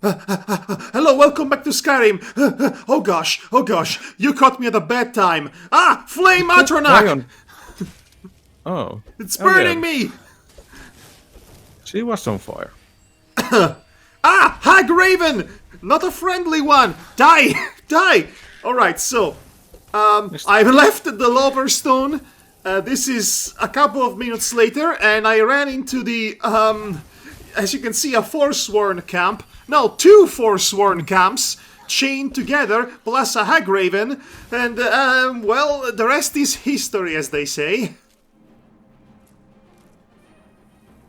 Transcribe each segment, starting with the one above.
Hello, welcome back to Skyrim. Oh gosh, you caught me at a bad time. Ah, Flame Why Atronach! on? Oh, It's oh yeah, burning me! she was on fire. Ah, Hag Raven! Not a friendly one! Die! Die! Alright, so, I've left the Loverstone. This is a couple of minutes later, and I ran into the, as you can see, a Forsworn camp. No, two Forsworn camps chained together, plus a Hag Raven, and, well, the rest is history, as they say.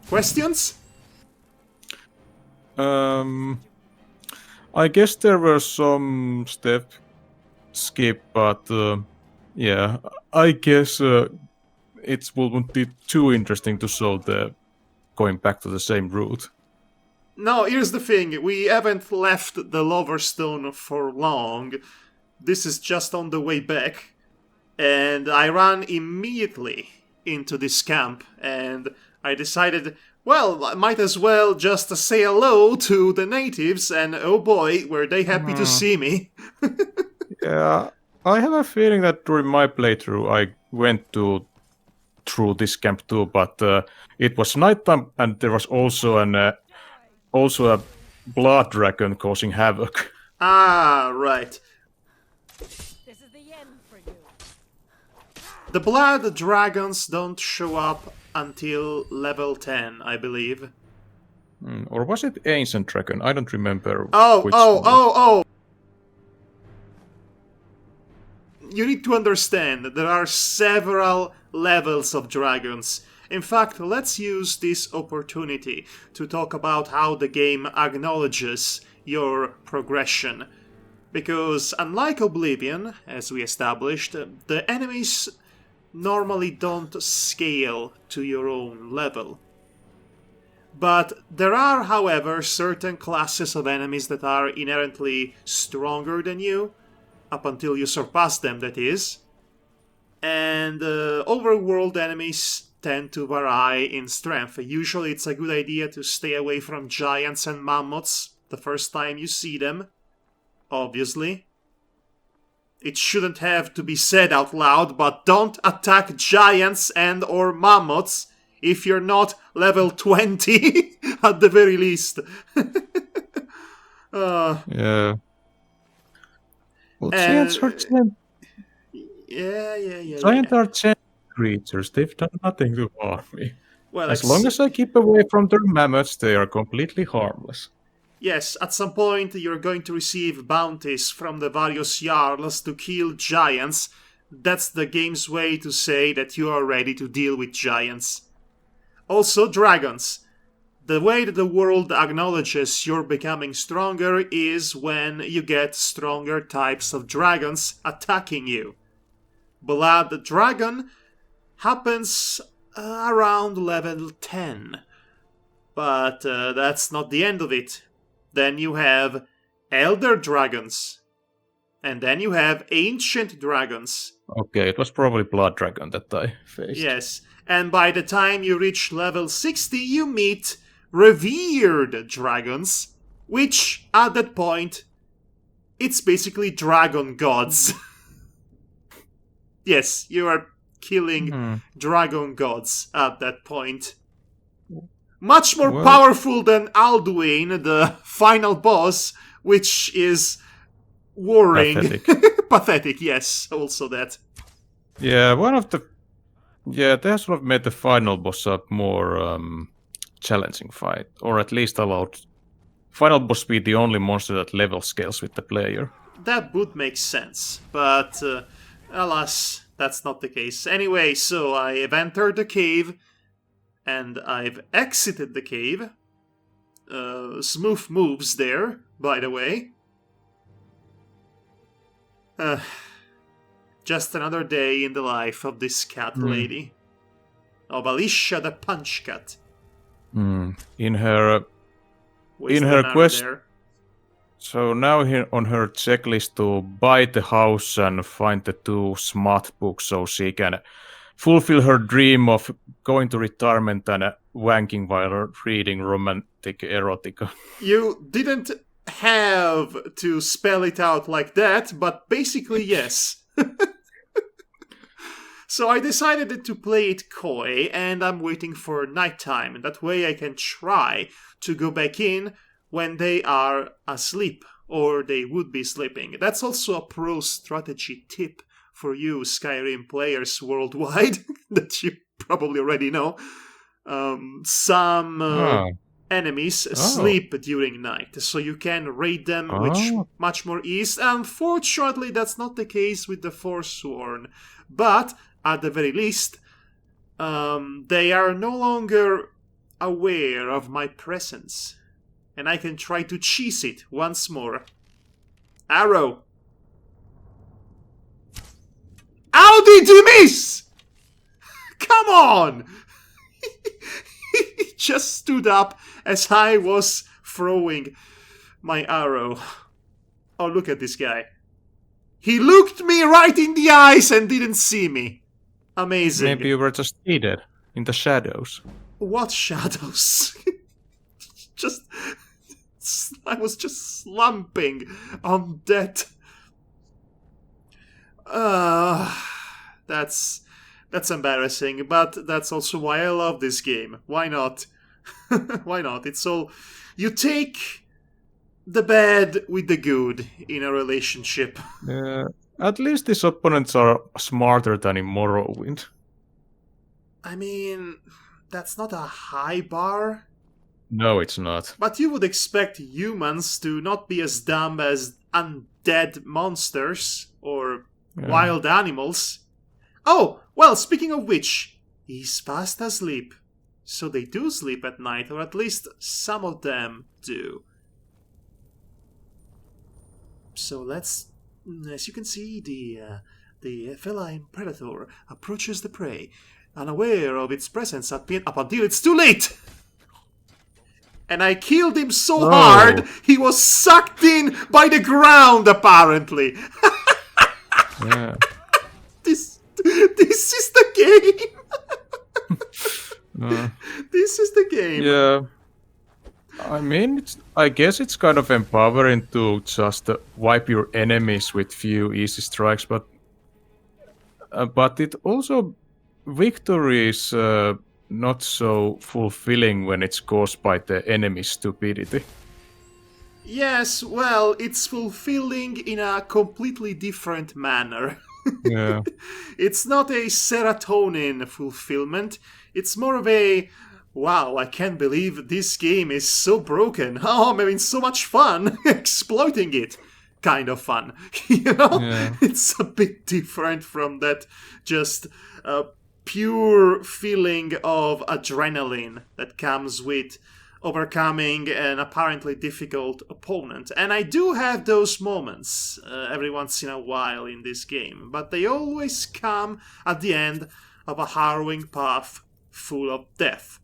Questions? I guess there were some step skip, but yeah, I guess it wouldn't be too interesting to show the going back to the same route. No, here's the thing. We haven't left the Loverstone for long. This is just on the way back. And I ran immediately into this camp. And I decided, well, I might as well just say hello to the natives. And oh boy, were they happy to see me. Yeah, I have a feeling that during my playthrough I went through this camp too, but it was nighttime and there was also a blood dragon causing havoc. Ah, right. This is the end for you. The blood dragons don't show up until level 10, I believe. Or was it ancient dragon? I don't remember. Oh, which oh, one. oh, oh! You need to understand that there are several levels of dragons. In fact, let's use this opportunity to talk about how the game acknowledges your progression. Because, unlike Oblivion, as we established, the enemies normally don't scale to your own level. But there are, however, certain classes of enemies that are inherently stronger than you, up until you surpass them, that is. And overworld enemies tend to vary in strength. Usually it's a good idea to stay away from giants and mammoths the first time you see them, obviously. It shouldn't have to be said out loud, but don't attack giants and or mammoths if you're not level 20 at the very least. Yeah. Well, And- giants are giant. Yeah. Giants are giant creatures. They've done nothing to harm me. Well, As long as I keep away from their mammoths, they are completely harmless. yes, at some point you're going to receive bounties from the various Jarls to kill giants. That's the game's way to say that you are ready to deal with giants. Also, dragons. The way that the world acknowledges you're becoming stronger is when you get stronger types of dragons attacking you. Blood Dragon happens around level 10. But that's not the end of it. Then you have Elder Dragons. And then you have Ancient Dragons. Okay, it was probably Blood Dragon that I faced. Yes. And by the time you reach level 60, you meet Revered Dragons, which, at that point, it's basically dragon gods. Yes, you are killing dragon gods at that point. Much more Well- powerful than Alduin, the final boss, which is worrying. Pathetic. Pathetic, yes, also that. Yeah, they sort of made the final boss a more challenging fight, or at least allowed final boss be the only monster that level scales with the player. That would make sense, but alas, that's not the case. Anyway, so I have entered the cave, and I've exited the cave. Smooth moves there, by the way. Just another day in the life of this cat lady. Of Alicia the Punchcat. In her Waste In her banana quest- there. So now here on her checklist to buy the house and find the 2 smart books so she can fulfill her dream of going to retirement and wanking while reading romantic erotica. You didn't have to spell it out like that, but basically yes. So I decided to play it coy, and I'm waiting for nighttime. That way I can try to go back in when they are asleep, or they would be sleeping. That's also a pro strategy tip for you Skyrim players worldwide, that you probably already know. Some enemies sleep during night, so you can raid them with much more ease. Unfortunately, that's not the case with the Forsworn, but at the very least, they are no longer aware of my presence, and I can try to cheese it once more. Arrow! How did you miss? Come on! He just stood up as I was throwing my arrow. Oh, look at this guy. He looked me right in the eyes and didn't see me. Amazing. Maybe you were just hidden in the shadows. What shadows? I was just slumping on that. That's embarrassing, but that's also why I love this game. Why not? Why not? It's all... You take the bad with the good in a relationship. At least these opponents are smarter than in Morrowind. I mean, that's not a high bar. No, it's not. But you would expect humans to not be as dumb as undead monsters or wild animals. Oh, well, speaking of which, he's fast asleep. So they do sleep at night, or at least some of them do. So let's... As you can see, the feline predator approaches the prey, unaware of its presence up until it's too late! And I killed him so hard, he was sucked in by the ground, apparently! Yeah. This is the game! This is the game! Yeah. I mean, I guess it's kind of empowering to just wipe your enemies with few easy strikes, but it also... Victory is not so fulfilling when it's caused by the enemy's stupidity. Yes, well, it's fulfilling in a completely different manner. Yeah. It's not a serotonin fulfillment. It's more of a, wow, I can't believe this game is so broken. Oh, I'm having so much fun exploiting it. Kind of fun, you know? Yeah. It's a bit different from that just pure feeling of adrenaline that comes with overcoming an apparently difficult opponent. And I do have those moments every once in a while in this game, but they always come at the end of a harrowing path full of death.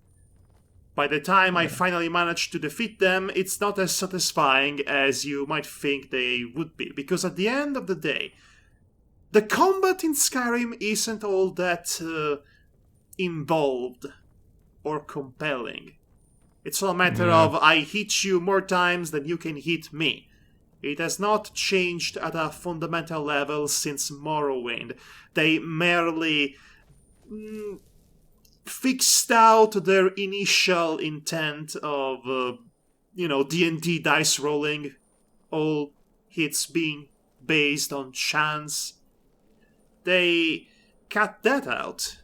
By the time I finally manage to defeat them, it's not as satisfying as you might think they would be, because at the end of the day, the combat in Skyrim isn't all that involved or compelling. It's all a matter of I hit you more times than you can hit me. It has not changed at a fundamental level since Morrowind. They merely fixed out their initial intent of, D&D dice rolling, all hits being based on chance. They cut that out,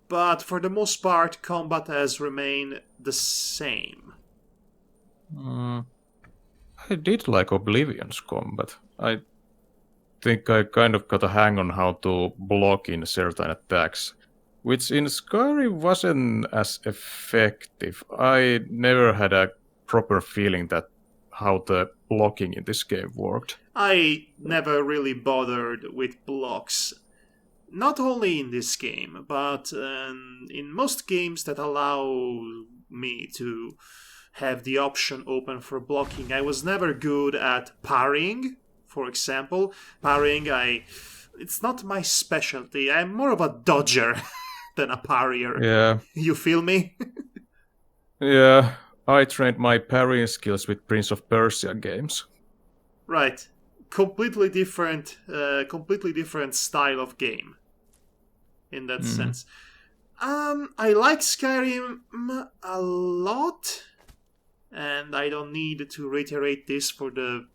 but for the most part, combat has remained the same. I did like Oblivion's combat. I think I kind of got a hang on how to block in certain attacks, which in Skyrim wasn't as effective. I never had a proper feeling that how the blocking in this game worked. I never really bothered with blocks. Not only in this game, but in most games that allow me to have the option open for blocking. I was never good at parrying, for example. Parrying, it's not my specialty. I'm more of a dodger than a parrier. Yeah. You feel me? Yeah. I trained my parrying skills with Prince of Persia games. Right. Completely different style of game. In that sense. I like Skyrim a lot. And I don't need to reiterate this for the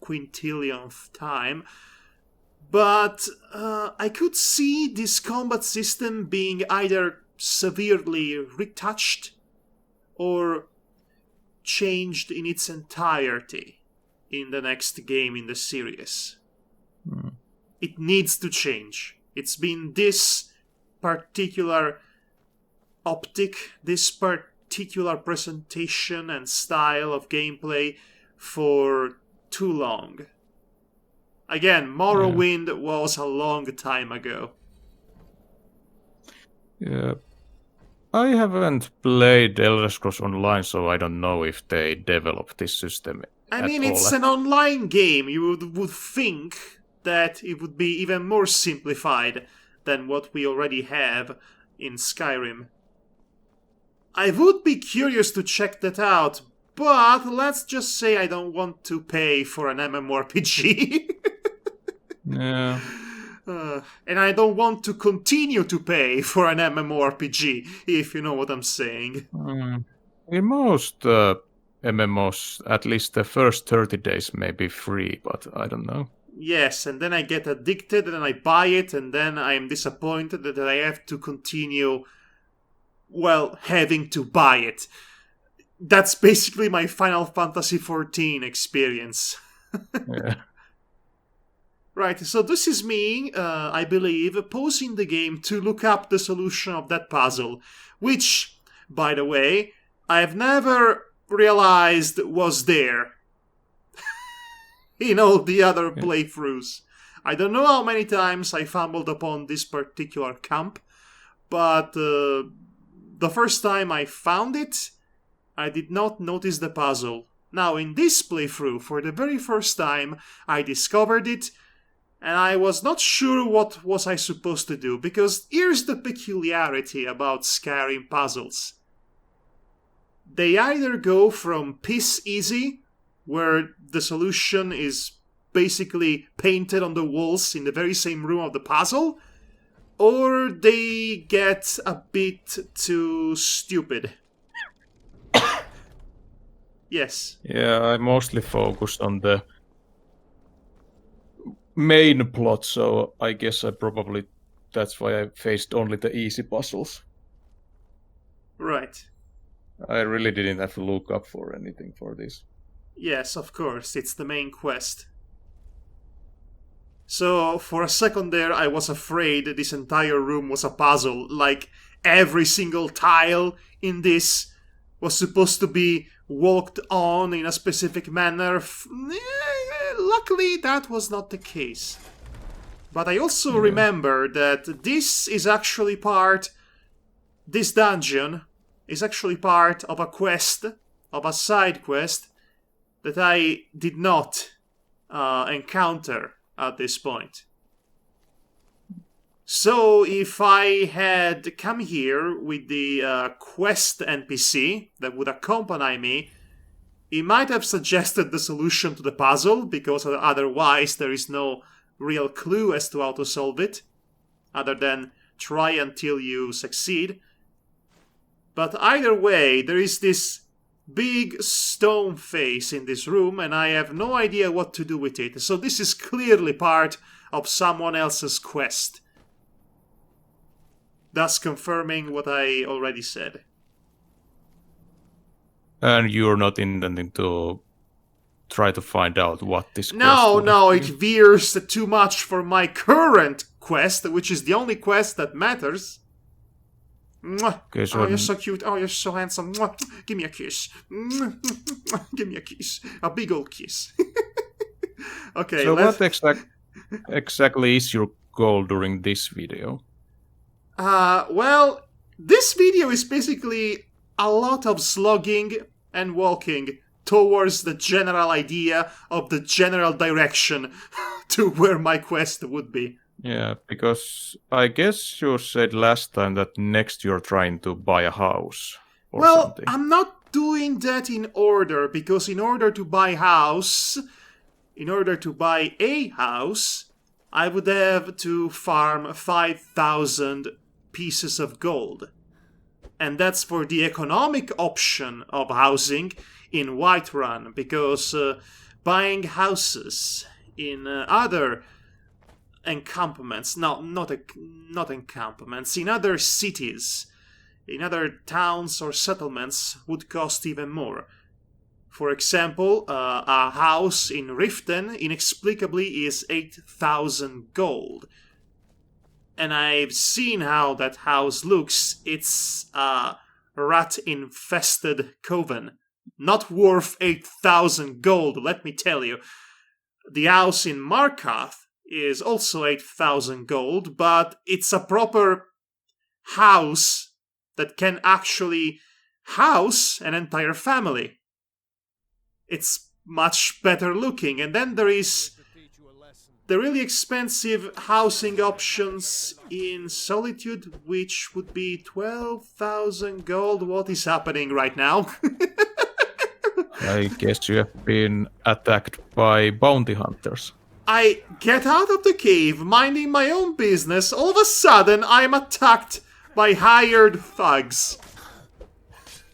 quintillionth time. But I could see this combat system being either severely retouched or changed in its entirety in the next game in the series. It needs to change. It's been this particular optic, this particular presentation and style of gameplay for too long. Again, Morrowind was a long time ago. Yeah. I haven't played Elder Scrolls Online, so I don't know if they developed this system It's an online game. You would think that it would be even more simplified than what we already have in Skyrim. I would be curious to check that out, but let's just say I don't want to pay for an MMORPG. Yeah. And I don't want to continue to pay for an MMORPG, if you know what I'm saying. In most MMOs, at least the first 30 days may be free, but I don't know. Yes, and then I get addicted and I buy it, and then I am disappointed that I have to continue, having to buy it. That's basically my Final Fantasy XIV experience. Yeah. Right, so this is me, I believe, pausing the game to look up the solution of that puzzle, which, by the way, I've never realized was there in all the other playthroughs. I don't know how many times I fumbled upon this particular camp, but the first time I found it, I did not notice the puzzle. Now, in this playthrough, for the very first time, I discovered it, and I was not sure what was I supposed to do, because here's the peculiarity about Skyrim puzzles. They either go from piss easy, where the solution is basically painted on the walls in the very same room of the puzzle, or they get a bit too stupid. Yes. Yeah, I mostly focused on the main plot, so I guess that's why I faced only the easy puzzles. Right. I really didn't have to look up for anything for this. Yes, of course, it's the main quest. So, for a second there, I was afraid this entire room was a puzzle. Like, every single tile in this was supposed to be walked on in a specific manner. Luckily, that was not the case. But I also remember that this dungeon is actually part of a quest, of a side quest, that I did not encounter at this point. So if I had come here with the quest NPC that would accompany me, he might have suggested the solution to the puzzle, because otherwise there is no real clue as to how to solve it, other than try until you succeed. But either way, there is this big stone face in this room, and I have no idea what to do with it. So this is clearly part of someone else's quest. Thus confirming what I already said. And you're not intending to try to find out what this quest No, is? it veers too much for my current quest, which is the only quest that matters. Mwah. Okay, so Oh, you're so cute. Oh, you're so handsome. Mwah. Give me a kiss. Give me a kiss. A big old kiss. Okay, so what exactly is your goal during this video? Well, this video is basically a lot of slogging and walking towards the general idea of the general direction to where my quest would be. Yeah, because I guess you said last time that next you're trying to buy a house or something. I'm not doing that in order, because in order to buy a house, I would have to farm 5,000 pieces of gold. And that's for the economic option of housing in Whiterun, because buying houses in other encampments, not encampments, in other cities, in other towns or settlements would cost even more. For example, a house in Riften inexplicably is 8,000 gold. And I've seen how that house looks. It's a rat-infested coven. Not worth 8,000 gold, let me tell you. The house in Markarth is also 8,000 gold, but it's a proper house that can actually house an entire family. It's much better looking. And then there is the really expensive housing options in Solitude, which would be 12,000 gold. What is happening right now? I guess you have been attacked by bounty hunters. I get out of the cave, minding my own business. All of a sudden, I'm attacked by hired thugs.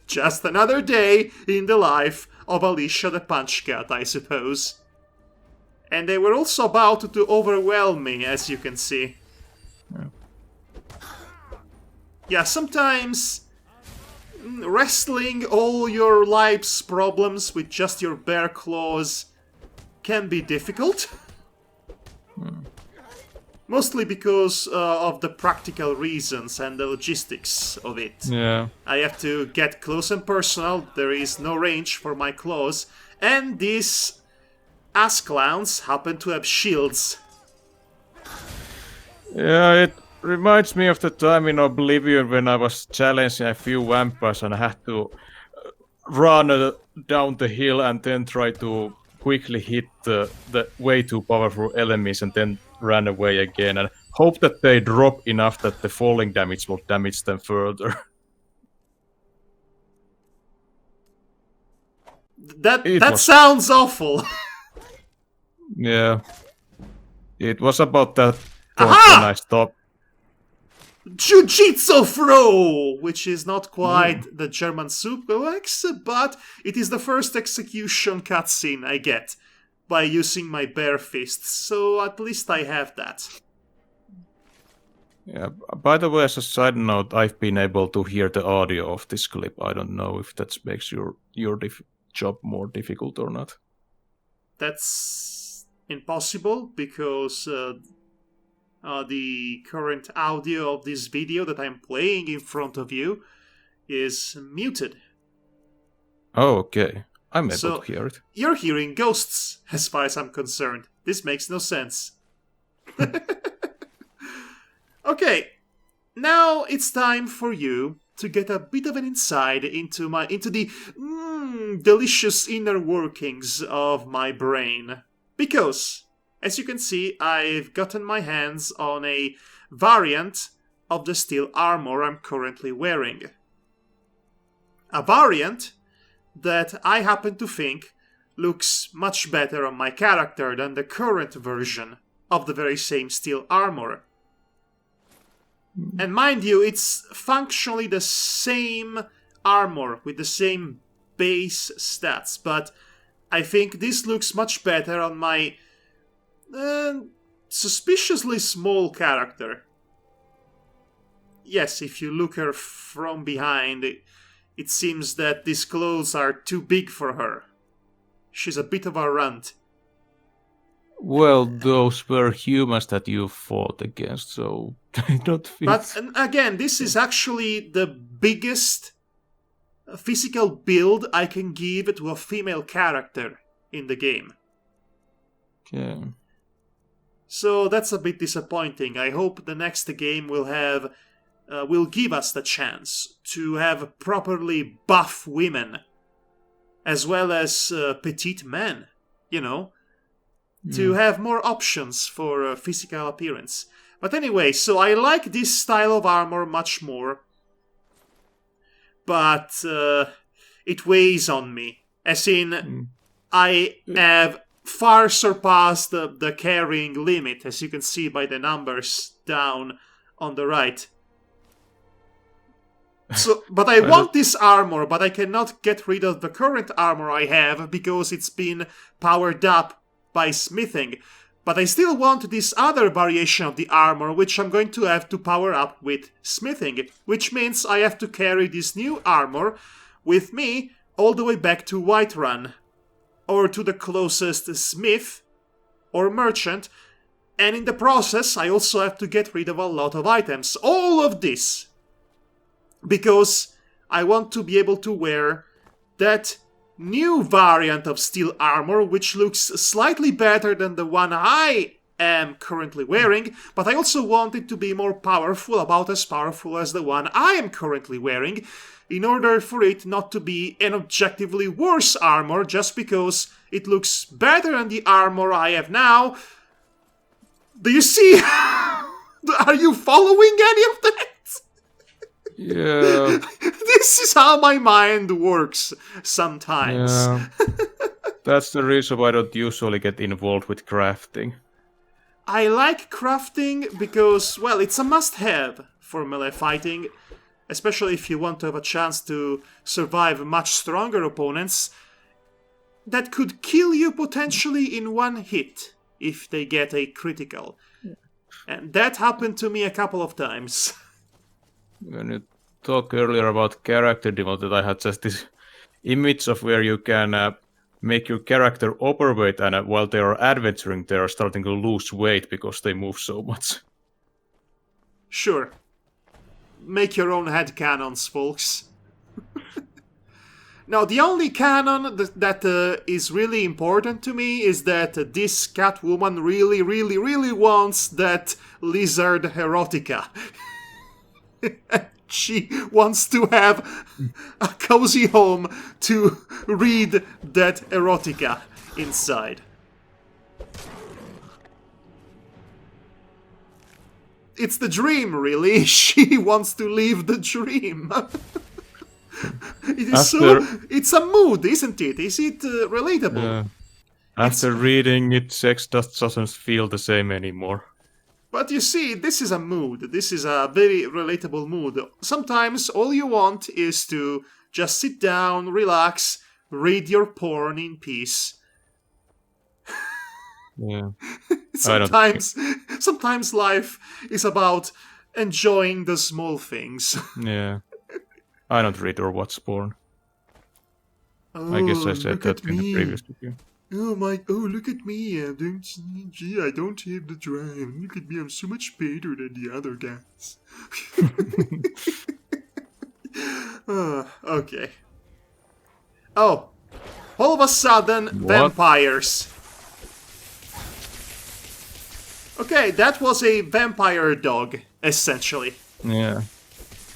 Just another day in the life of Alicia the Punchcat, I suppose. And they were also about to overwhelm me, as you can see. Yeah, sometimes wrestling all your life's problems with just your bare claws can be difficult. Mostly because of the practical reasons and the logistics of it. Yeah. I have to get close and personal, there is no range for my claws, and these ass clowns happen to have shields. Yeah, it reminds me of the time in Oblivion when I was challenging a few vampires and I had to run down the hill and then try to quickly hit the way too powerful enemies and then ran away again and hope that they drop enough that the falling damage will damage them further. That sounds awful. Yeah. It was about that point when I stopped. Jiu-Jitsu throw! Which is not quite the German suplex, but it is the first execution cutscene I get by using my bare fists, so at least I have that. Yeah, by the way, as a side note, I've been able to hear the audio of this clip. I don't know if that makes your job more difficult or not. That's impossible, because the current audio of this video that I'm playing in front of you is muted. Oh, okay. I'm able So, to hear it. You're hearing ghosts, as far as I'm concerned. This makes no sense. Okay, now it's time for you to get a bit of an insight into the delicious inner workings of my brain. Because, as you can see, I've gotten my hands on a variant of the steel armor I'm currently wearing. A variant that I happen to think looks much better on my character than the current version of the very same steel armor. And mind you, it's functionally the same armor with the same base stats, but I think this looks much better on my suspiciously small character. Yes, if you look her from behind, it seems that these clothes are too big for her. She's a bit of a runt. Well, those were humans that you fought against, so they don't fit. But again, this is actually the biggest physical build I can give to a female character in the game. Okay. So that's a bit disappointing. I hope the next game will give us the chance to have properly buff women, as well as petite men, to have more options for physical appearance. But anyway, so I like this style of armor much more. But it weighs on me. As in, I have far surpassed the carrying limit, as you can see by the numbers down on the right. So, but I want this armor, but I cannot get rid of the current armor I have because it's been powered up by smithing. But I still want this other variation of the armor, which I'm going to have to power up with smithing, which means I have to carry this new armor with me all the way back to Whiterun, or to the closest smith or merchant, and in the process I also have to get rid of a lot of items. All of this because I want to be able to wear that new variant of steel armor, which looks slightly better than the one I am currently wearing, but I also want it to be more powerful, about as powerful as the one I am currently wearing, in order for it not to be an objectively worse armor just because it looks better than the armor I have now. Do you see? Are you following any of that? Yeah. This is how my mind works sometimes. Yeah. That's the reason why I don't usually get involved with crafting. I like crafting because, well, it's a must-have for melee fighting, especially if you want to have a chance to survive much stronger opponents that could kill you potentially in one hit if they get a critical. And that happened to me a couple of times. When you talk earlier about character development, I had just this image of where you can make your character overweight, and while they are adventuring, they are starting to lose weight because they move so much. Sure. Make your own headcanons, folks. Now, the only canon that is really important to me is that this Catwoman really, really, really wants that lizard erotica. She wants to have a cozy home to read that erotica inside. It's the dream, really. She wants to live the dream. It's a mood, isn't it? Is it relatable? Yeah. After reading it, sex doesn't feel the same anymore. But you see, this is a mood. This is a very relatable mood. Sometimes all you want is to just sit down, relax, read your porn in peace. Yeah. Sometimes life is about enjoying the small things. Yeah. I don't read or watch porn. I guess I said that in the previous video. Look at me. I don't have the drive. Look at me, I'm so much better than the other guys. Okay. Oh, all of a sudden, vampires. Okay, that was a vampire dog, essentially. Yeah.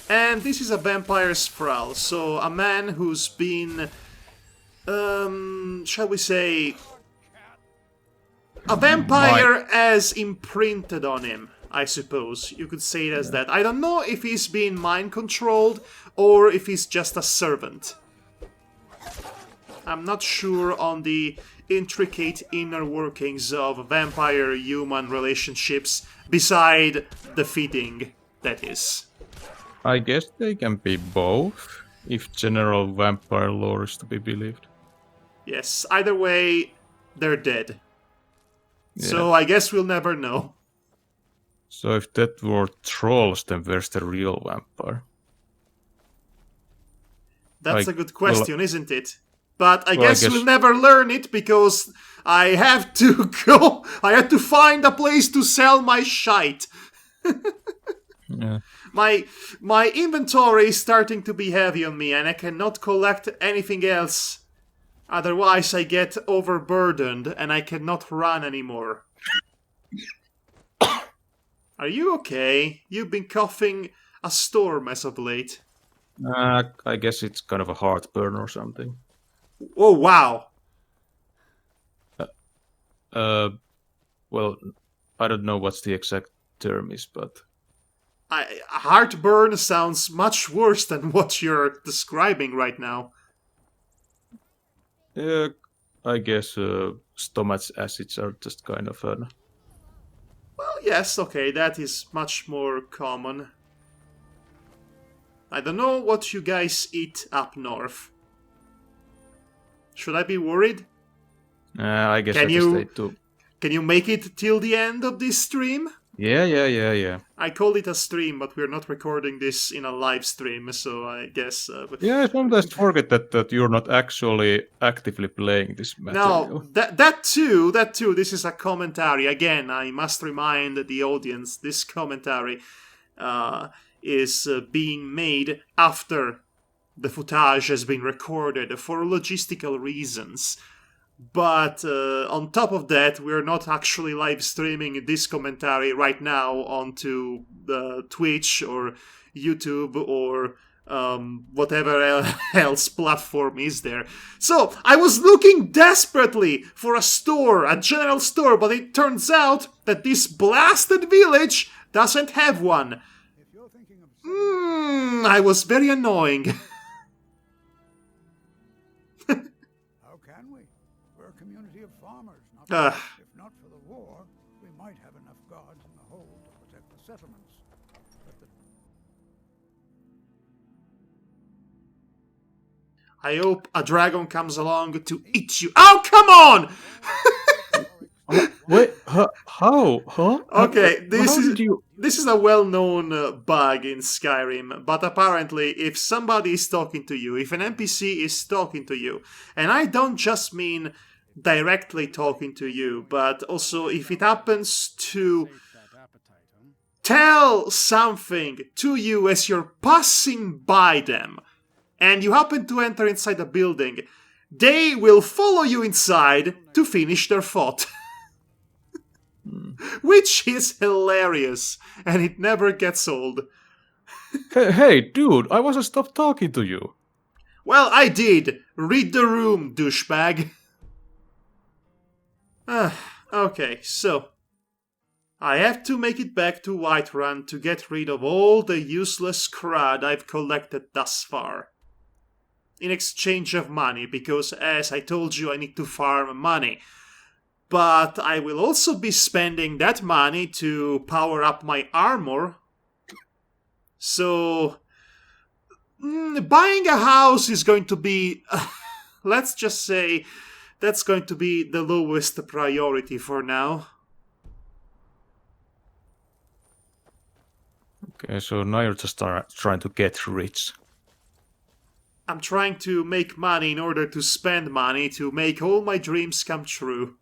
And this is a vampire sprawl, so a man who's been, shall we say, a vampire has imprinted on him, I suppose. You could say it as that. I don't know if he's been mind-controlled or if he's just a servant. I'm not sure on the intricate inner workings of vampire-human relationships, beside the feeding, that is. I guess they can be both, if general vampire lore is to be believed. Yes, either way, they're dead. Yeah. So I guess we'll never know. So if that were trolls, then where's the real vampire? That's a good question, isn't it? But I guess we'll never learn it because I have to go. I had to find a place to sell my shite. Yeah. My inventory is starting to be heavy on me, and I cannot collect anything else. Otherwise, I get overburdened and I cannot run anymore. Are you okay? You've been coughing a storm as of late. I guess it's kind of a heartburn or something. Oh, wow. Well, I don't know what's the exact term is, but... Heartburn sounds much worse than what you're describing right now. I guess stomach acids are just kind of an... Well, yes, okay, that is much more common. I don't know what you guys eat up north. Should I be worried? I guess Can I just you ate too. can you make it till the end of this stream? Yeah. I call it a stream, but we're not recording this in a live stream, so I guess. Yeah, I sometimes forget that you're not actually actively playing this No, material. that too. This is a commentary. Again, I must remind the audience: this commentary is being made after the footage has been recorded for logistical reasons. But on top of that, we're not actually live streaming this commentary right now onto Twitch or YouTube or whatever else platform is there. So I was looking desperately for a general store, but it turns out that this blasted village doesn't have one. I was very annoying. How can we? We're a community of farmers. If not for the war, we might have enough guards in the hold to protect the settlements. But I hope a dragon comes along to eat you. Oh, come on! Wait, how? Huh? Okay, How did you... this is a well-known bug in Skyrim, but apparently if somebody is talking to you, if an NPC is talking to you, and I don't just mean directly talking to you, but also if it happens to tell something to you as you're passing by them, and you happen to enter inside a building, they will follow you inside to finish their thought. Which is hilarious, and it never gets old. Hey, dude, I wasn't stopped talking to you. Well, I did. Read the room, douchebag. Okay, so I have to make it back to Whiterun to get rid of all the useless crud I've collected thus far. In exchange of money, because as I told you, I need to farm money. But I will also be spending that money to power up my armor. So, buying a house is going to be, let's just say, that's going to be the lowest priority for now. Okay, so now you're just trying to get rich. I'm trying to make money in order to spend money to make all my dreams come true.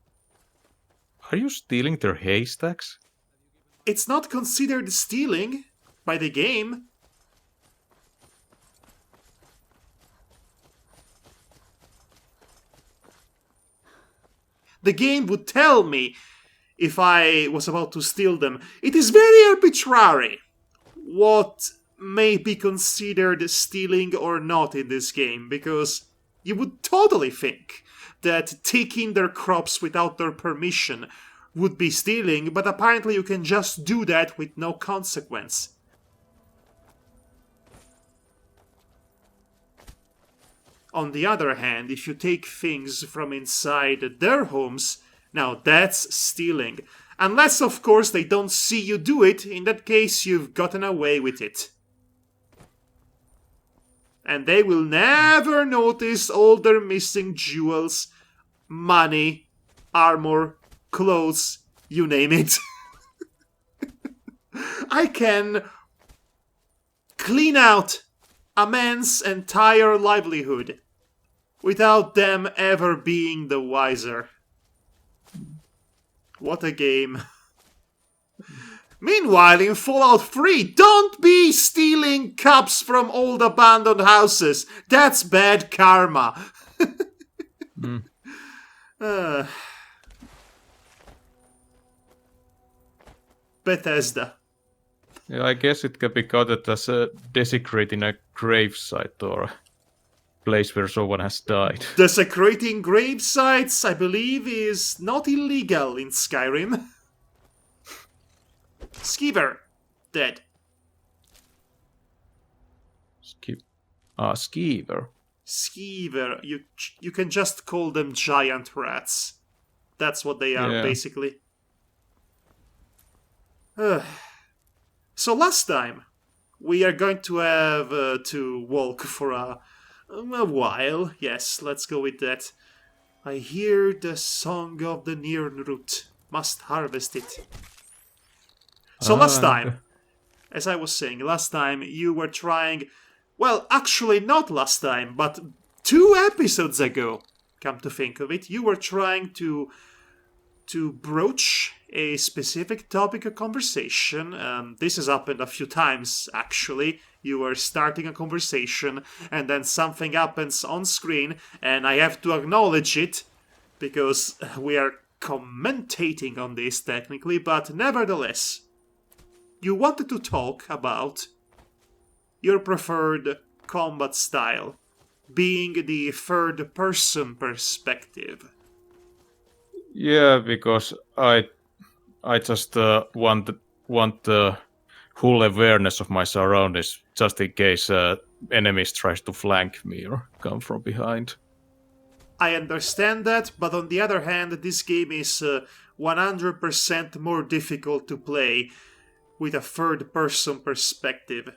Are you stealing their haystacks? It's not considered stealing by the game. The game would tell me if I was about to steal them. It is very arbitrary what may be considered stealing or not in this game, because you would totally think that taking their crops without their permission would be stealing, but apparently you can just do that with no consequence. On the other hand, if you take things from inside their homes, now that's stealing. Unless, of course, they don't see you do it, in that case you've gotten away with it. And they will never notice all their missing jewels, money, armor, clothes, you name it. I can clean out a man's entire livelihood without them ever being the wiser. What a game. Meanwhile, in Fallout 3, don't be stealing cups from old abandoned houses. That's bad karma. Bethesda. Yeah, I guess it can be counted as a desecrating a gravesite or a place where someone has died. Desecrating grave sites, I believe, is not illegal in Skyrim. Skeever. Dead. Skeever. Skeever. You can just call them giant rats. That's what they are, basically. So last time, we are going to have to walk for a while. Yes, let's go with that. I hear the song of the Nirnroot. Must harvest it. So last time, as I was saying, last time you were trying... Well, actually not last time, but 2 episodes ago, come to think of it, you were trying to broach a specific topic of conversation. This has happened a few times, actually. You were starting a conversation, and then something happens on screen, and I have to acknowledge it, because we are commentating on this, technically, but nevertheless, you wanted to talk about your preferred combat style, being the third-person perspective. Yeah, because I just want full awareness of my surroundings, just in case enemies tries to flank me or come from behind. I understand that, but on the other hand, this game is 100% more difficult to play with a third-person perspective.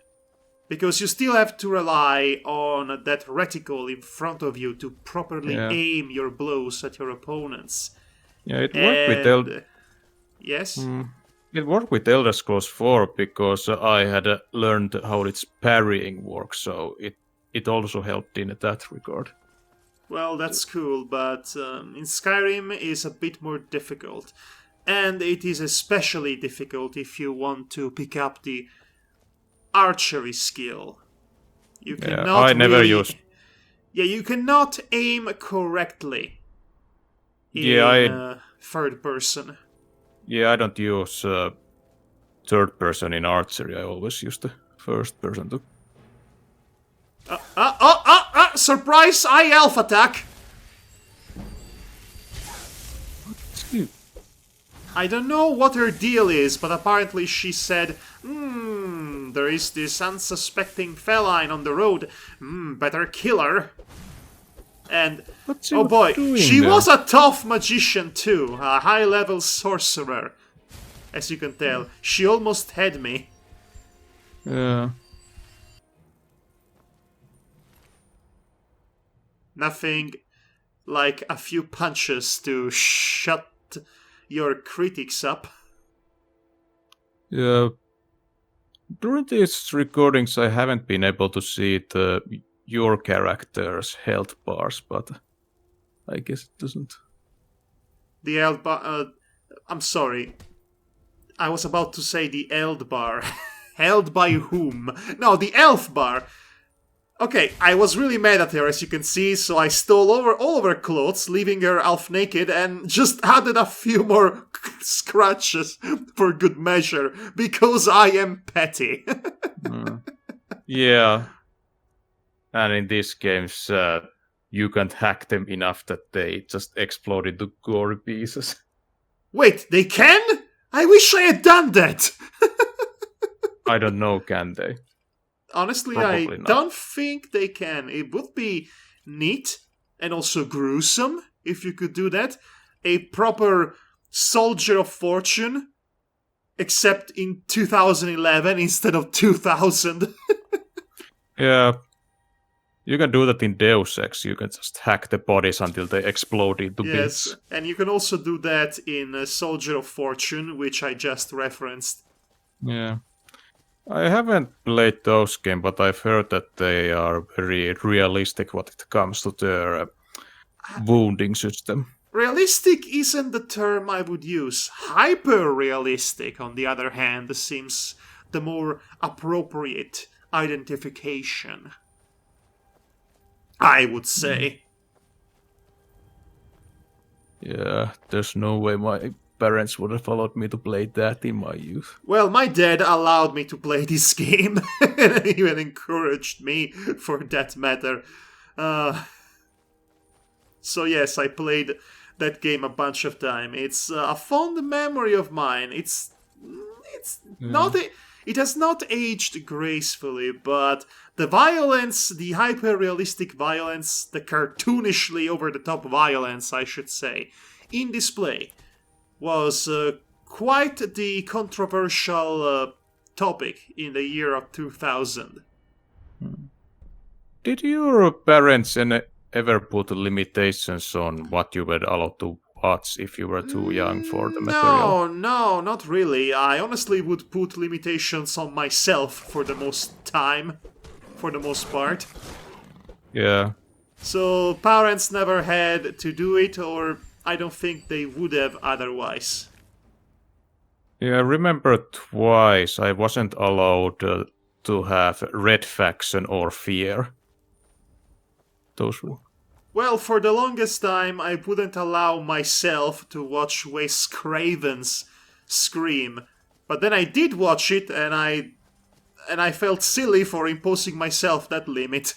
Because you still have to rely on that reticle in front of you to properly aim your blows at your opponents. Yeah, it worked with Yes? It worked with Elder Scrolls 4 because I had learned how its parrying works, so it also helped in that regard. Well, that's cool, but in Skyrim is a bit more difficult. And it is especially difficult if you want to pick up the archery skill. You cannot I never used... Yeah, you cannot aim correctly in third person. Yeah, I don't use third person in archery. I always use the first person to... Surprise! I-Elf attack! I don't know what her deal is, but apparently she said, there is this unsuspecting feline on the road. Better kill her. And, oh boy, she was a tough magician too, a high-level sorcerer. As you can tell, she almost had me. Yeah. Nothing like a few punches to shut your critics up. Yeah. During these recordings, I haven't been able to see your character's health bars, but I guess it doesn't. The health bar... I'm sorry. I was about to say the Eld bar. Held by whom? No, the elf bar. Okay, I was really mad at her, as you can see, so I stole all of her clothes, leaving her half naked, and just added a few more scratches for good measure, because I am petty. Yeah. And in these games, you can't hack them enough that they just explode into gory pieces. Wait, they can? I wish I had done that! I don't know, can they? Honestly, Probably I not. don't think they can. It would be neat and also gruesome if you could do that. A proper soldier of fortune, except in 2011 instead of 2000. Yeah. You can do that in Deus Ex. You can just hack the bodies until they explode into bits. Yes, and you can also do that in Soldier of Fortune, which I just referenced. Yeah. I haven't played those games, but I've heard that they are very realistic when it comes to their wounding system. Realistic isn't the term I would use. Hyper-realistic, on the other hand, seems the more appropriate identification, I would say. Yeah, there's no way my parents would have allowed me to play that in my youth. Well, my dad allowed me to play this game, and even encouraged me, for that matter. So yes, I played that game a bunch of time. It's a fond memory of mine. It's not It has not aged gracefully, but the violence, the hyper-realistic violence, the cartoonishly over-the-top violence, I should say, in display, was quite the controversial topic in the year of 2000. Did your parents ever put limitations on what you were allowed to watch if you were too young for the material? No, not really. I honestly would put limitations on myself for the most part. Yeah. So parents never had to do it, or I don't think they would have otherwise. Yeah, I remember twice I wasn't allowed to have Red Faction or Fear. Those were... Well, for the longest time, I wouldn't allow myself to watch Wes Craven's Scream. But then I did watch it, and I felt silly for imposing myself that limit.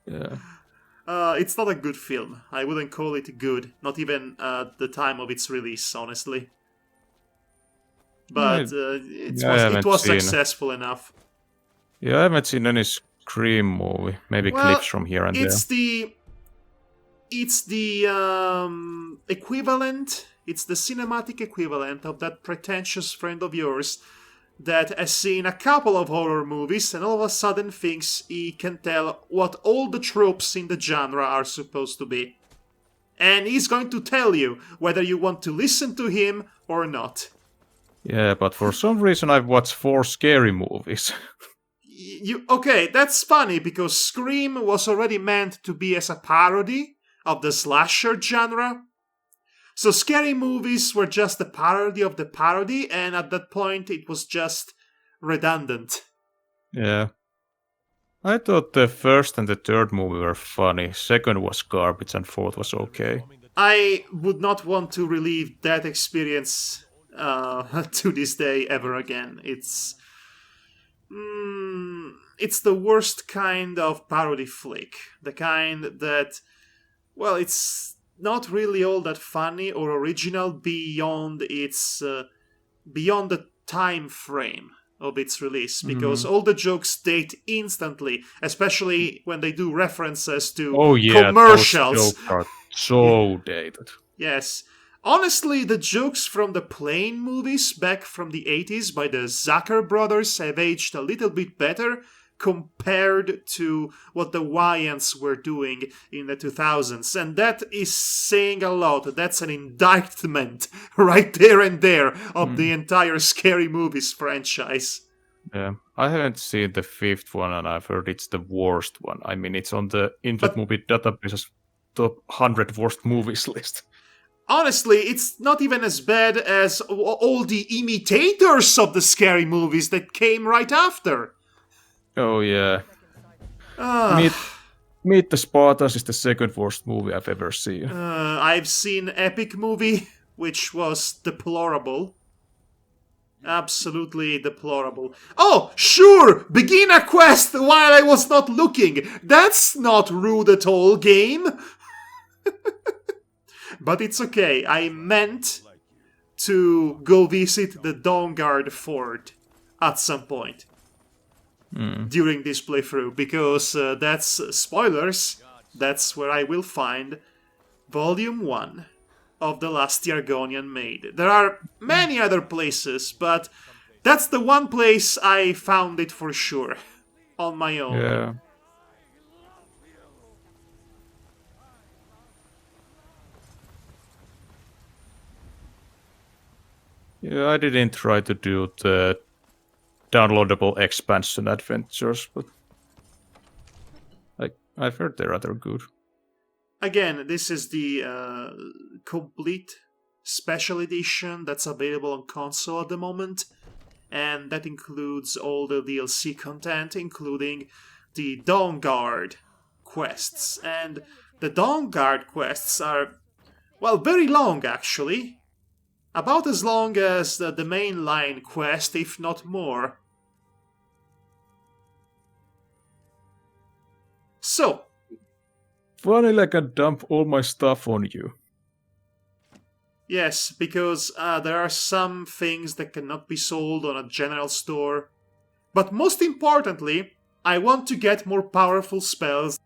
Yeah. It's not a good film. I wouldn't call it good, not even at the time of its release, honestly. But it was successful enough. Yeah, I haven't seen any Scream movie. Maybe clips from here and there. It's the equivalent. It's the cinematic equivalent of that pretentious friend of yours that has seen a couple of horror movies and all of a sudden thinks he can tell what all the tropes in the genre are supposed to be. And he's going to tell you whether you want to listen to him or not. Yeah, but for some reason I've watched 4 scary movies. Okay, that's funny because Scream was already meant to be as a parody of the slasher genre. So scary movies were just a parody of the parody, and at that point it was just redundant. Yeah. I thought the first and the third movie were funny. Second was garbage and fourth was okay. I would not want to relive that experience to this day ever again. It's the worst kind of parody flick. The kind that, well, it's not really all that funny or original beyond the time frame of its release, because all the jokes date instantly, especially when they do references to commercials. Those jokes are so dated. Yes. Honestly, the jokes from the Plane movies back from the 80s by the Zucker brothers have aged a little bit better compared to what the Wyans were doing in the 2000s. And that is saying a lot. That's an indictment right there and there of the entire Scary Movies franchise. Yeah, I haven't seen the 5th one and I've heard it's the worst one. I mean, it's on the Internet Movie Database's top 100 worst movies list. Honestly, it's not even as bad as all the imitators of the Scary Movies that came right after. Oh, yeah. Meet the Spartans is the second worst movie I've ever seen. I've seen Epic Movie, which was deplorable. Absolutely deplorable. Oh, sure! Begin a quest while I was not looking! That's not rude at all, game! But it's okay, I meant to go visit the Dawnguard Fort at some point during this playthrough, because that's spoilers. That's where I will find Volume 1 of the Lusty Argonian Maid. There are many other places, but that's the one place I found it for sure on my own. Yeah. Yeah, I didn't try to do the downloadable expansion adventures, but I've heard they're rather good. Again, this is the complete special edition that's available on console at the moment, and that includes all the DLC content, including the Dawnguard quests. And the Dawnguard quests are, well, very long actually. About as long as the mainline quest, if not more. So. Finally, I can dump all my stuff on you. Yes, because there are some things that cannot be sold on a general store. But most importantly, I want to get more powerful spells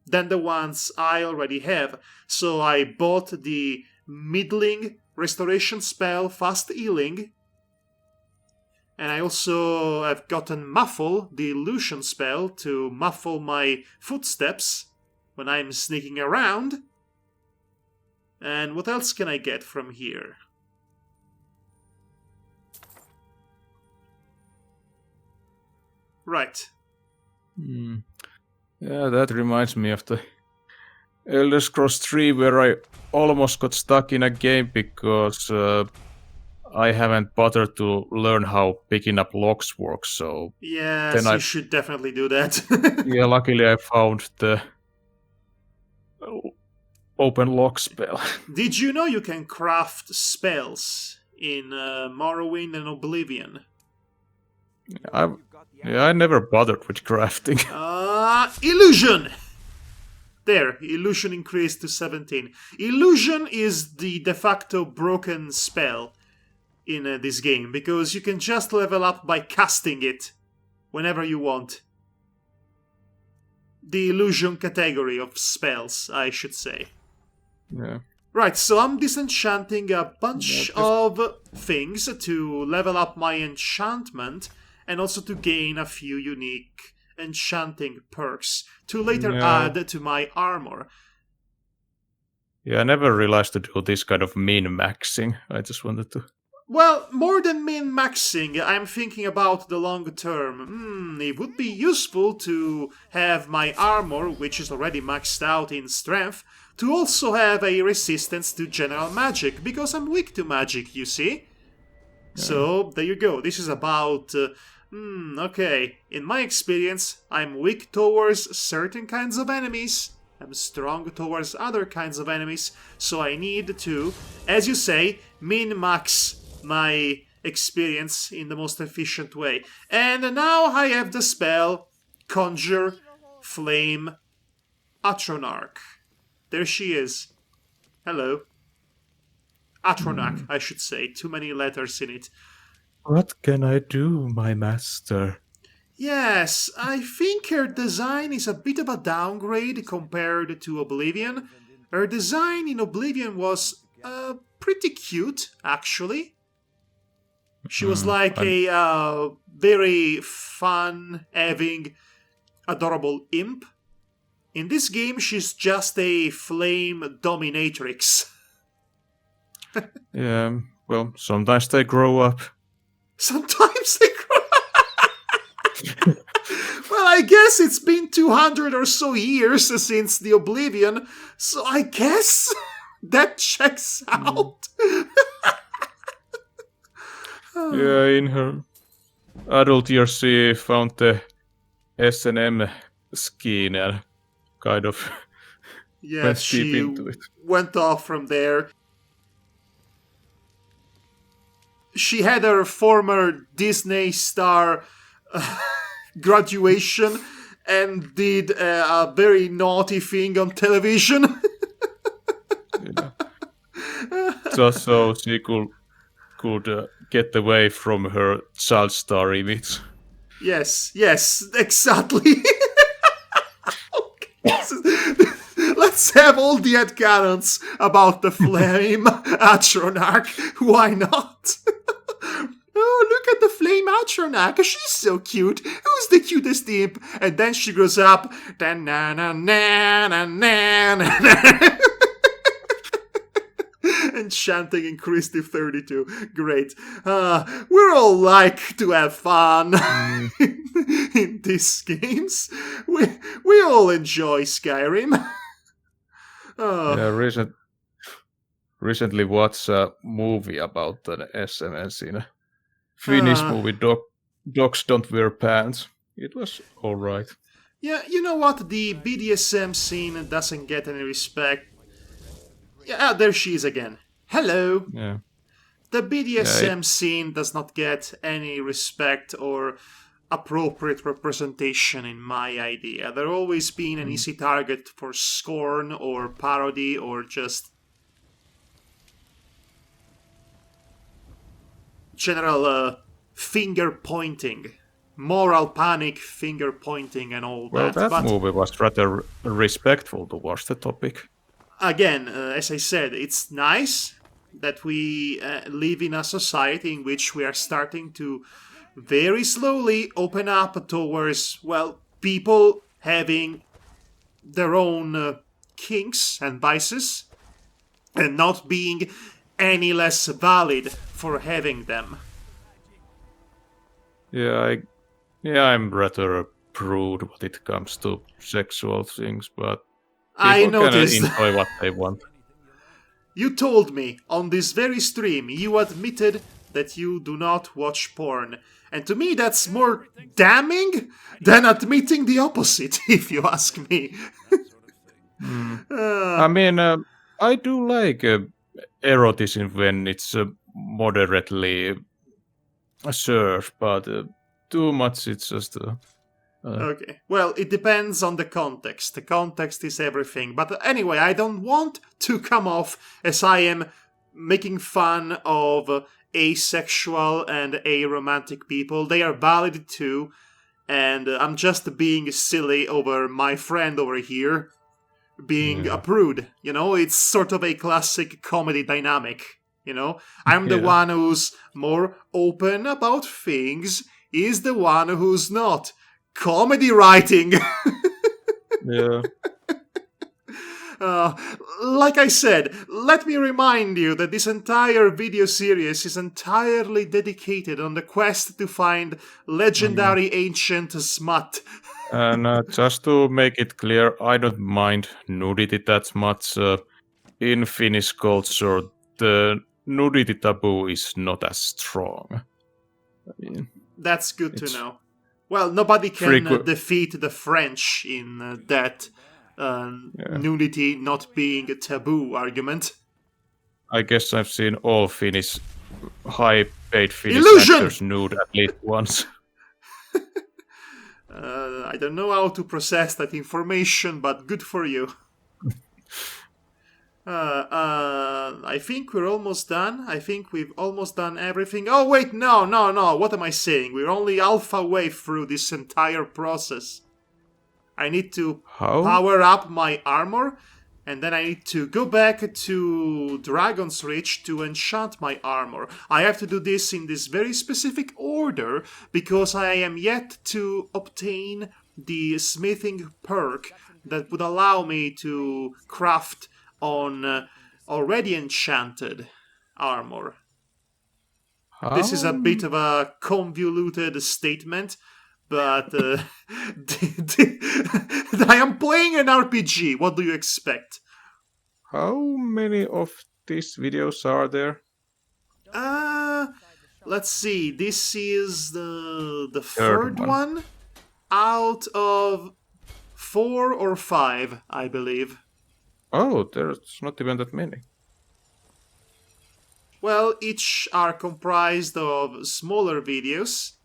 than the ones I already have. So I bought the middling restoration spell, Fast Healing. And I also have gotten Muffle, the illusion spell, to muffle my footsteps when I'm sneaking around. And what else can I get from here? Right. Yeah, that reminds me of the Elder Scrolls 3 where I almost got stuck in a game because I haven't bothered to learn how picking up locks works. So Yes, then you should definitely do that. yeah, luckily I found the open lock spell. Did you know you can craft spells in Morrowind and Oblivion? I never bothered with crafting. Illusion! There, illusion increased to 17. Illusion is the de facto broken spell in this game, because you can just level up by casting it whenever you want. The illusion category of spells, I should say. Yeah. Right, so I'm disenchanting a bunch of things to level up my enchantment and also to gain a few unique enchanting perks to later add to my armor. Yeah, I never realized to do this kind of min-maxing. I just wanted to... Well, more than min-maxing, I'm thinking about the long term. It would be useful to have my armor, which is already maxed out in strength, to also have a resistance to general magic, because I'm weak to magic, you see? Yeah. So, there you go. This is about... okay. In my experience, I'm weak towards certain kinds of enemies. I'm strong towards other kinds of enemies. So I need to, as you say, min-max my experience in the most efficient way. And now I have the spell Conjure Flame Atronach. There she is. Hello. Atronach, I should say. Too many letters in it. What can I do, my master? Yes, I think her design is a bit of a downgrade compared to Oblivion. Her design in Oblivion was pretty cute, actually. She was like a very fun, having, adorable imp. In this game, she's just a flame dominatrix. Yeah, well, sometimes they grow up. Sometimes they grow. Well, I guess it's been 200 or so years since the Oblivion, so I guess that checks out. Yeah, in her adult years, she found the S&M skin and kind of went deep into it. Went off from there. She had her former Disney star graduation and did a very naughty thing on television. Yeah. Just so she could get away from her child star image. Yes, exactly. Let's have all the headcanons about the flame Atronach. Why not? Oh, look at the flame Atronach. She's so cute. Who's the cutest imp? And then she grows up. Enchanting increased to 32. Great. We're all like to have fun in these games. We all enjoy Skyrim. Yeah, recently watched a movie about the SMS in a Finnish movie, Dogs Don't Wear Pants. It was alright. Yeah, you know what? The BDSM scene doesn't get any respect. Yeah, there she is again. Hello. Yeah. The BDSM scene does not get any respect or appropriate representation in my idea. They're always been an easy target for scorn or parody or just general finger pointing, moral panic, finger pointing, and all Well, that but movie was rather respectful towards the topic. again, as I said, it's nice that we live in a society in which we are starting to very slowly open up towards, well, people having their own kinks and vices and not being any less valid for having them. I'm rather a prude when it comes to sexual things, but I people can noticed. enjoy what they want. You told me on this very stream you admitted that you do not watch porn. And to me that's more damning than admitting the opposite, if you ask me. I mean, I do like eroticism when it's moderately served, but too much it's just... Okay. Well, it depends on the context. The context is everything. But anyway, I don't want to come off as I am making fun of asexual and aromantic people. They are valid too. And I'm just being silly over my friend over here being a prude. You know, it's sort of a classic comedy dynamic. You know, I'm the one who's more open about things. Is the one who's not. Comedy writing. Yeah. Like I said, let me remind you that this entire video series is entirely dedicated on the quest to find legendary ancient smut. And just to make it clear, I don't mind nudity that much. In Finnish culture, the nudity taboo is not as strong. I mean, That's good to know. Well, nobody can defeat the French in that nudity not being a taboo argument. I guess I've seen all Finnish, high-paid Finnish Illusion! actors nude at least once. I don't know how to process that information, but good for you. I think we're almost done. I think we've almost done everything. Oh, wait, no. What am I saying? We're only alpha way through this entire process. I need to power up my armor, and then I need to go back to Dragon's Reach to enchant my armor. I have to do this in this very specific order, because I am yet to obtain the smithing perk that would allow me to craft on already enchanted armor. This is a bit of a convoluted statement, but I am playing an RPG. What do you expect? How many of these videos are there? Let's see. This is the third one out of 4 or 5, I believe. Oh, there's not even that many. Well, each are comprised of smaller videos.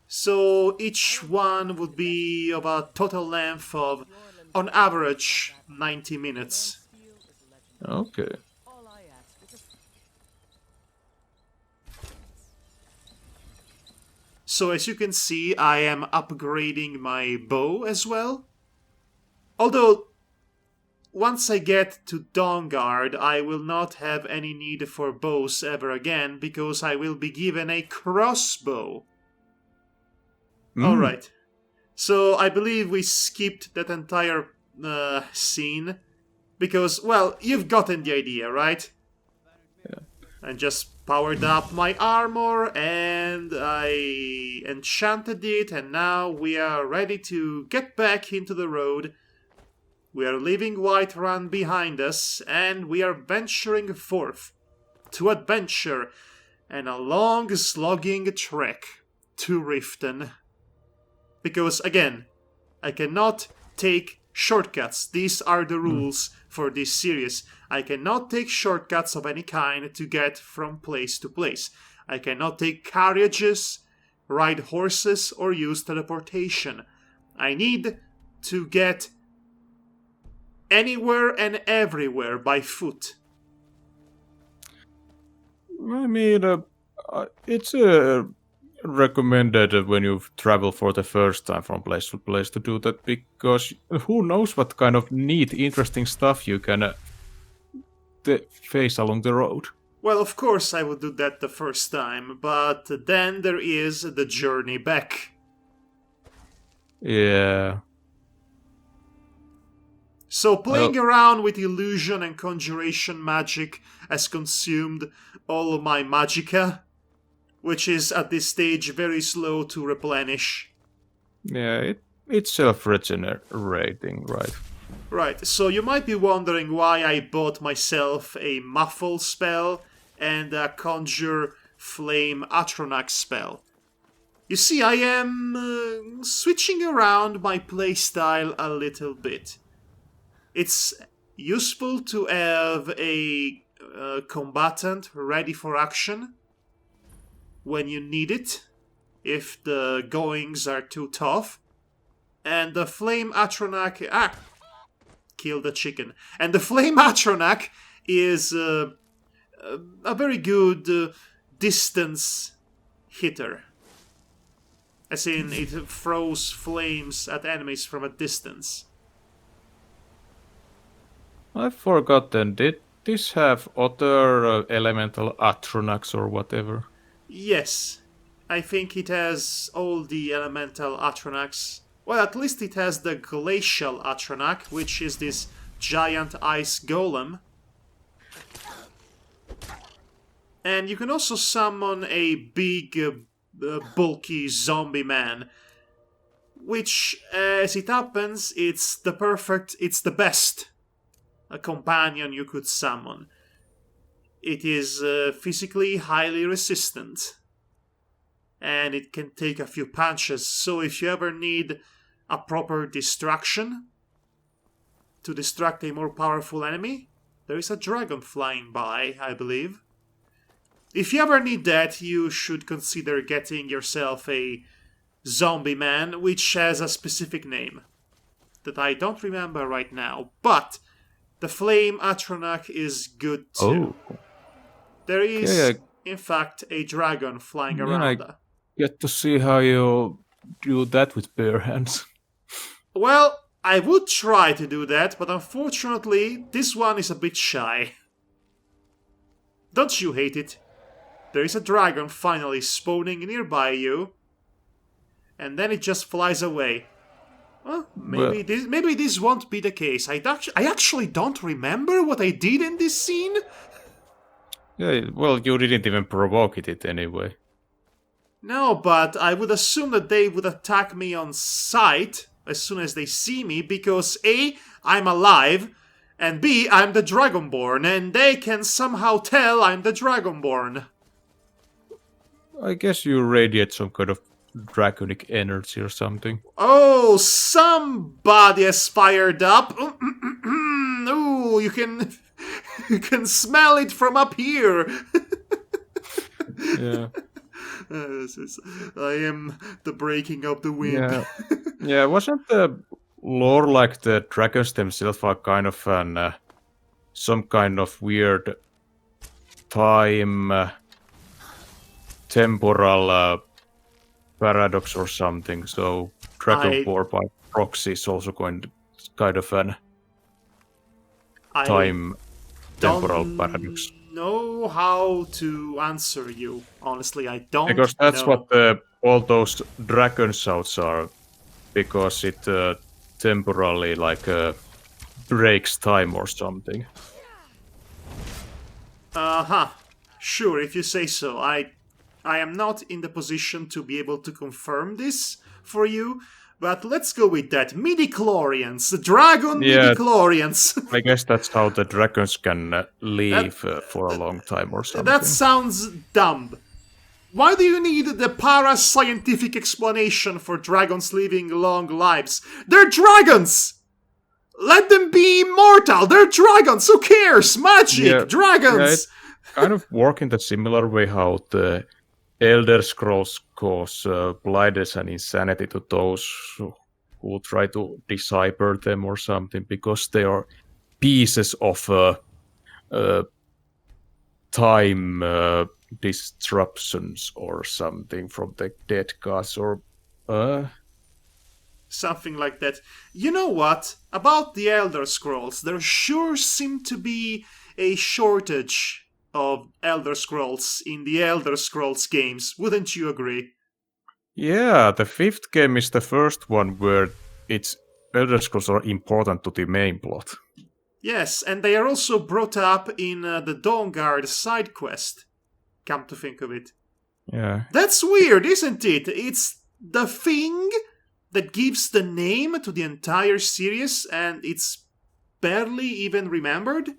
So each one would be of a total length of, on average, 90 minutes. Okay. So as you can see, I am upgrading my bow as well. Although, once I get to Dawnguard, I will not have any need for bows ever again, because I will be given a crossbow. Alright. So I believe we skipped that entire scene, because, well, you've gotten the idea, right? Yeah. I just powered up my armor, and I enchanted it, and now we are ready to get back into the road. We are leaving Whiterun behind us, and we are venturing forth to adventure and a long slogging trek to Riften. Because, again, I cannot take shortcuts. These are the rules for this series. I cannot take shortcuts of any kind to get from place to place. I cannot take carriages, ride horses, or use teleportation. I need to get anywhere and everywhere by foot. I mean, It's recommended when you travel for the first time from place to place to do that, because who knows what kind of neat, interesting stuff you can face along the road. Well, of course I would do that the first time, but then there is the journey back. Yeah. So playing around with illusion and conjuration magic has consumed all of my magicka, which is at this stage very slow to replenish. Yeah, it's self-regenerating, right? Right, so you might be wondering why I bought myself a Muffle spell and a Conjure Flame Atronach spell. You see, I am switching around my playstyle a little bit. It's useful to have a combatant ready for action when you need it, if the goings are too tough. And the Flame Atronach... kill the chicken. And the Flame Atronach is a very good distance hitter. As in, it throws flames at enemies from a distance. I've forgotten, did this have other elemental Atronachs or whatever? Yes, I think it has all the elemental Atronachs. Well, at least it has the Glacial Atronach, which is this giant ice golem. And you can also summon a big, bulky zombie man. Which, as it happens, it's the best a companion you could summon. It is physically highly resistant. And it can take a few punches, so if you ever need a proper distraction to distract a more powerful enemy, there is a dragon flying by, I believe. If you ever need that, you should consider getting yourself a zombie man, which has a specific name that I don't remember right now, but the Flame Atronach is good too. Oh. There is, in fact, a dragon flying around. I get to see how you do that with bare hands. Well, I would try to do that, but unfortunately, this one is a bit shy. Don't you hate it? There is a dragon finally spawning nearby you, and then it just flies away. Well, maybe this won't be the case. I actually don't remember what I did in this scene. Yeah, well, you didn't even provoke it anyway. No, but I would assume that they would attack me on sight as soon as they see me, because A, I'm alive, and B, I'm the Dragonborn, and they can somehow tell I'm the Dragonborn. I guess you radiate some kind of draconic energy or something. Oh, somebody has fired up. Ooh, you can smell it from up here. Yeah. I am the breaking of the wind. Yeah, wasn't the lore like the dragons themselves are kind of an some kind of weird time temporal paradox or something? So Dragonborn by proxy is also going to kind of an time temporal paradox. Know how to answer you. Honestly, I don't. Because that's know. what all those dragon shouts are. Because it temporarily breaks time or something. Sure, if you say so. I am not in the position to be able to confirm this for you. But let's go with that. Midichlorians. Dragon midichlorians. I guess that's how the dragons can live for a long time or something. That sounds dumb. Why do you need the para-scientific explanation for dragons living long lives? They're dragons! Let them be immortal! They're dragons! Who cares? Magic! Dragons! Yeah, it kind of work in the similar way how the Elder Scrolls cause blindness and insanity to those who try to decipher them or something, because they are pieces of time disruptions or something from the dead gods, or Something like that. You know what? About the Elder Scrolls, there sure seemed to be a shortage of Elder Scrolls in the Elder Scrolls games. Wouldn't you agree? yeah, the 5th game is the first one where its Elder Scrolls are important to the main plot. Yes, and they are also brought up in the Dawnguard side quest. Come to think of it. Yeah. That's weird, isn't it? It's the thing that gives the name to the entire series, and it's barely even remembered?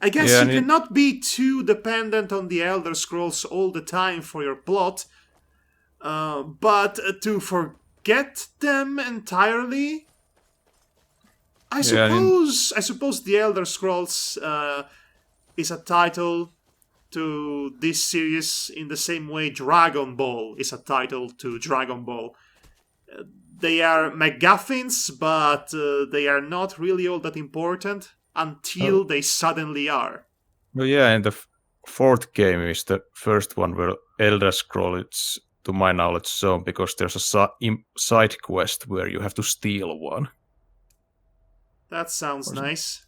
I guess Yeah, you and cannot be too dependent on the Elder Scrolls all the time for your plot, but to forget them entirely? I suppose the Elder Scrolls is a title to this series in the same way Dragon Ball is a title to Dragon Ball. They are MacGuffins, but they are not really all that important until they suddenly are. Well, yeah, and the 4th game is the first one where Elder Scroll is, to my knowledge, so because there's a side quest where you have to steal one. That sounds nice.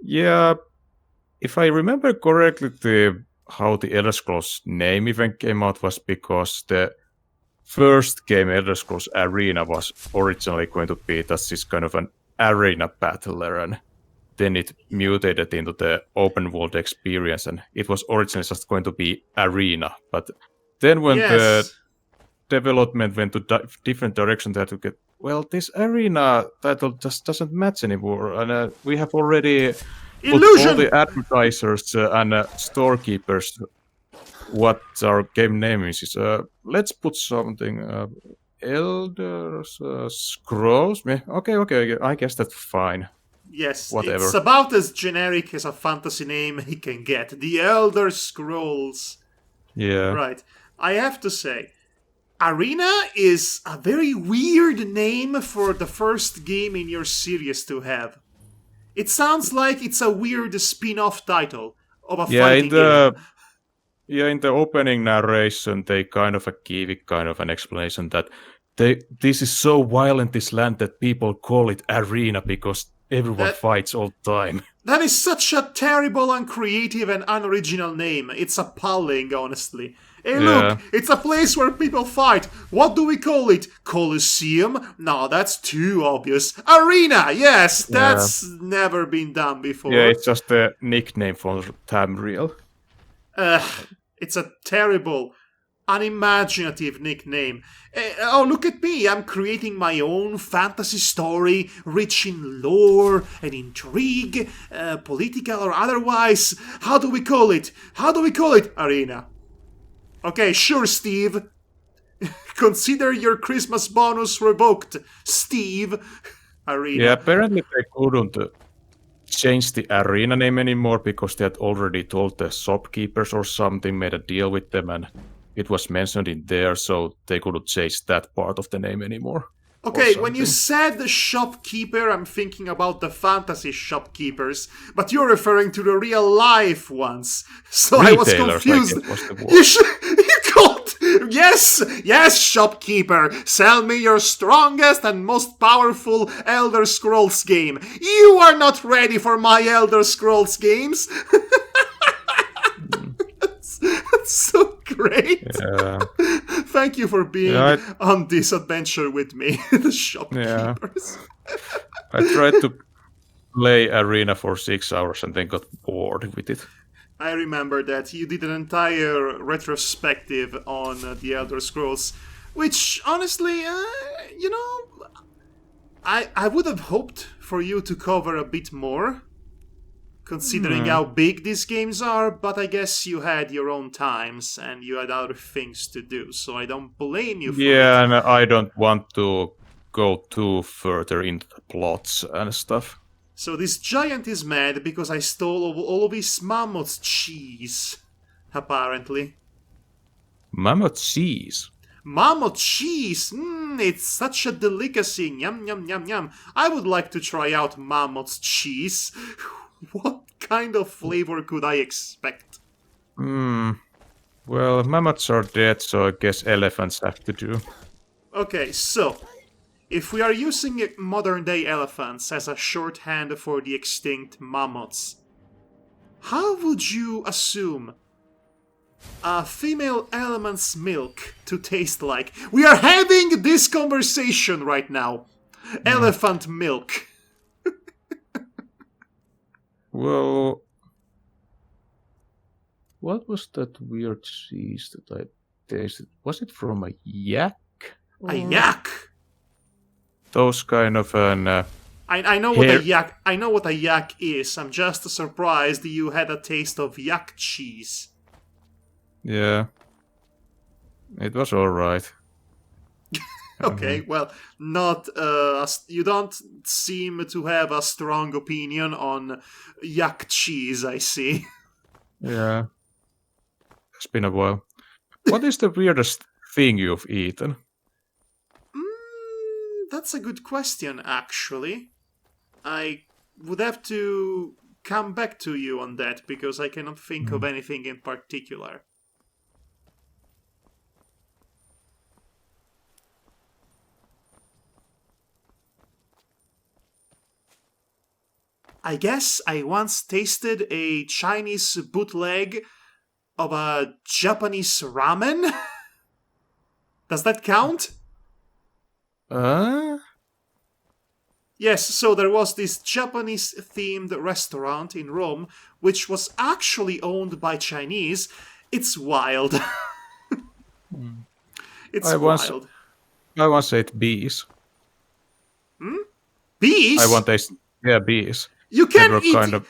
Yeah, if I remember correctly, how the Elder Scrolls name even came out was because the first game, Elder Scrolls Arena, was originally going to be this kind of an arena battler, and then it mutated into the open world experience, and it was originally just going to be Arena. But then when the development went to different directions, they had to get, well, this Arena title just doesn't match anymore, and we have already put all the advertisers and storekeepers what our game name is. Let's put something Elder Scrolls. Okay, I guess that's fine. Yes, whatever. It's about as generic as a fantasy name he can get. The Elder Scrolls. Yeah. Right. I have to say, Arena is a very weird name for the first game in your series to have. It sounds like it's a weird spin-off title of a fighting game. Yeah, in the opening narration, they kind of give it kind of an explanation that this is so violent, this land, that people call it Arena because everyone fights all the time. That is such a terrible, uncreative, and unoriginal name. It's appalling, honestly. Hey, look, it's a place where people fight. What do we call it? Colosseum? No, that's too obvious. Arena, yes, that's never been done before. Yeah, it's just a nickname for Tamriel. It's a terrible, unimaginative nickname. Oh, look at me. I'm creating my own fantasy story, rich in lore and intrigue, political or otherwise. How do we call it? Arena. Okay, sure, Steve. Consider your Christmas bonus revoked, Steve. Arena. Yeah, apparently they couldn't change the Arena name anymore because they had already told the shopkeepers or something, made a deal with them, and it was mentioned in there, so they couldn't change that part of the name anymore. Okay, when you said the shopkeeper, I'm thinking about the fantasy shopkeepers, but you're referring to the real life ones. So Retailers, I was confused. I guess, was the word. You called. Yes, shopkeeper. Sell me your strongest and most powerful Elder Scrolls game. You are not ready for my Elder Scrolls games. That's so great. Yeah. Thank you for being on this adventure with me, the shopkeepers. Yeah. I tried to play Arena for 6 hours and then got bored with it. I remember that you did an entire retrospective on the Elder Scrolls, which honestly, I would have hoped for you to cover a bit more, considering how big these games are, but I guess you had your own times and you had other things to do, so I don't blame you for it. Yeah, and I don't want to go too further into the plots and stuff. So this giant is mad because I stole all of his mammoth cheese, apparently. Mammoth cheese? Mammoth cheese! It's such a delicacy. Yum, yum, yum, yum. I would like to try out mammoth cheese. What kind of flavor could I expect? Well, mammoths are dead, so I guess elephants have to do. Okay, so if we are using modern-day elephants as a shorthand for the extinct mammoths, how would you assume a female elephant's milk to taste like? We are having this conversation right now. Elephant milk. Well, what was that weird cheese that I tasted? Was it from a yak? A yak. Those kind of an... I know what a Hair- yak. I know what a yak is. I'm just surprised you had a taste of yak cheese. yeah. It was alright. Okay, well, not you don't seem to have a strong opinion on yak cheese, I see. Yeah. It's been a while. What is the weirdest thing you've eaten? That's a good question, actually. I would have to come back to you on that because I cannot think of anything in particular. I guess I once tasted a Chinese bootleg of a Japanese ramen. Does that count? Yes, so there was this Japanese-themed restaurant in Rome, which was actually owned by Chinese. It's wild. It's wild. I once ate bees. Bees? I want taste... Yeah, bees. You They can were eat. kind of...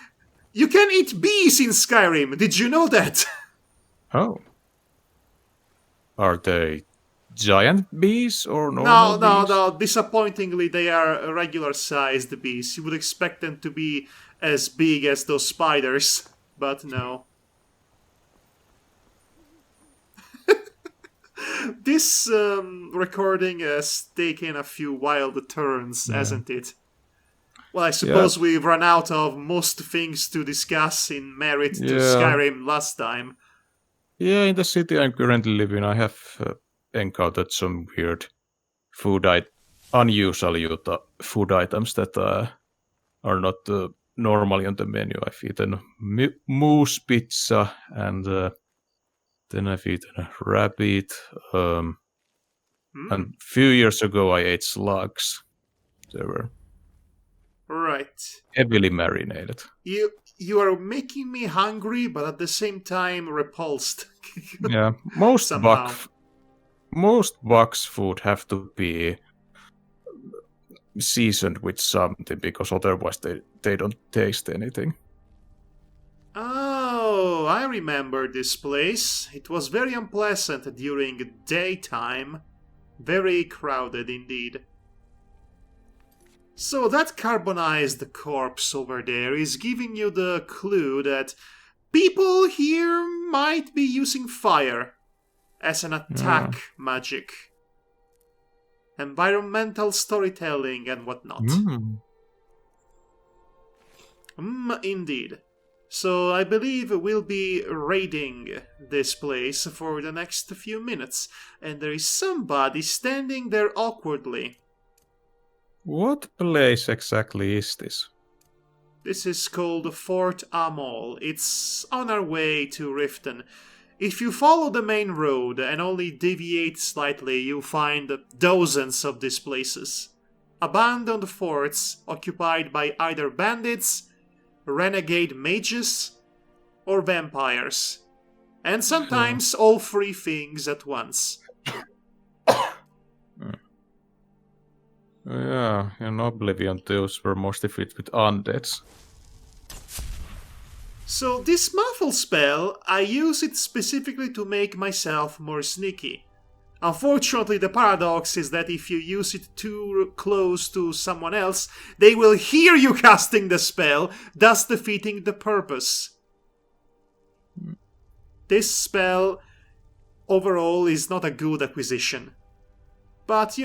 You can eat bees in Skyrim. Did you know that? Oh. Are they giant bees or normal bees? No. Disappointingly, they are regular-sized bees. You would expect them to be as big as those spiders, but no. This recording has taken a few wild turns, hasn't it? Well, I suppose we've run out of most things to discuss in merit to Skyrim last time. Yeah, in the city I'm currently living, I have encountered some weird unusual food items that are not normally on the menu. I've eaten moose pizza, and then I've eaten a rabbit. And a few years ago, I ate slugs. They were Right. heavily marinated. You are making me hungry, but at the same time repulsed. Yeah, most Somehow. bugs food have to be seasoned with something, because otherwise they don't taste anything. Oh, I remember this place. It was very unpleasant during daytime. Very crowded indeed. So that carbonized corpse over there is giving you the clue that people here might be using fire as an attack magic. Environmental storytelling and whatnot. Indeed. So I believe we'll be raiding this place for the next few minutes, and there is somebody standing there awkwardly. What place exactly is this? This is called Fort Amol. It's on our way to Riften. If you follow the main road and only deviate slightly, you'll find dozens of these places. Abandoned forts occupied by either bandits, renegade mages, or vampires. And sometimes all three things at once. Yeah, in Oblivion those were mostly filled with undeads. So this muffle spell, I use it specifically to make myself more sneaky. Unfortunately, the paradox is that if you use it too close to someone else, they will hear you casting the spell, thus defeating the purpose. This spell, overall, is not a good acquisition. But,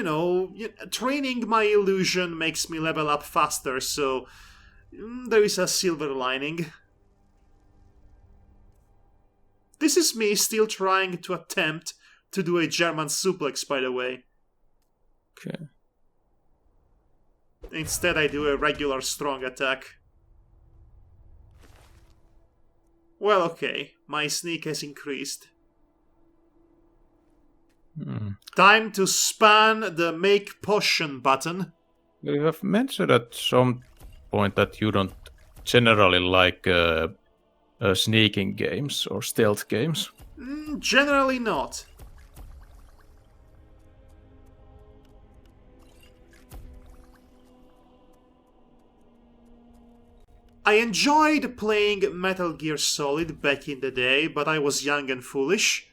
training my illusion makes me level up faster, so there is a silver lining. This is me still trying to attempt to do a German suplex, by the way. Okay. Instead, I do a regular strong attack. Well, okay. My sneak has increased. Time to span the make potion button. You have mentioned at some point that you don't generally like sneaking games or stealth games. Generally not. I enjoyed playing Metal Gear Solid back in the day, but I was young and foolish.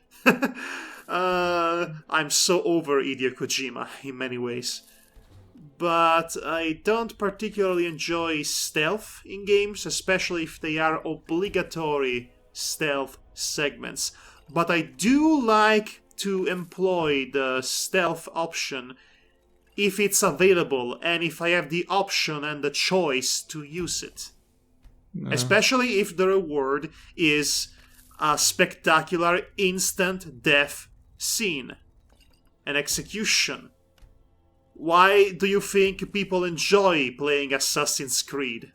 I'm so over Hideo Kojima in many ways. But I don't particularly enjoy stealth in games, especially if they are obligatory stealth segments. But I do like to employ the stealth option if it's available and if I have the option and the choice to use it. Especially if the reward is a spectacular instant death scene, an execution. Why do you think people enjoy playing Assassin's Creed?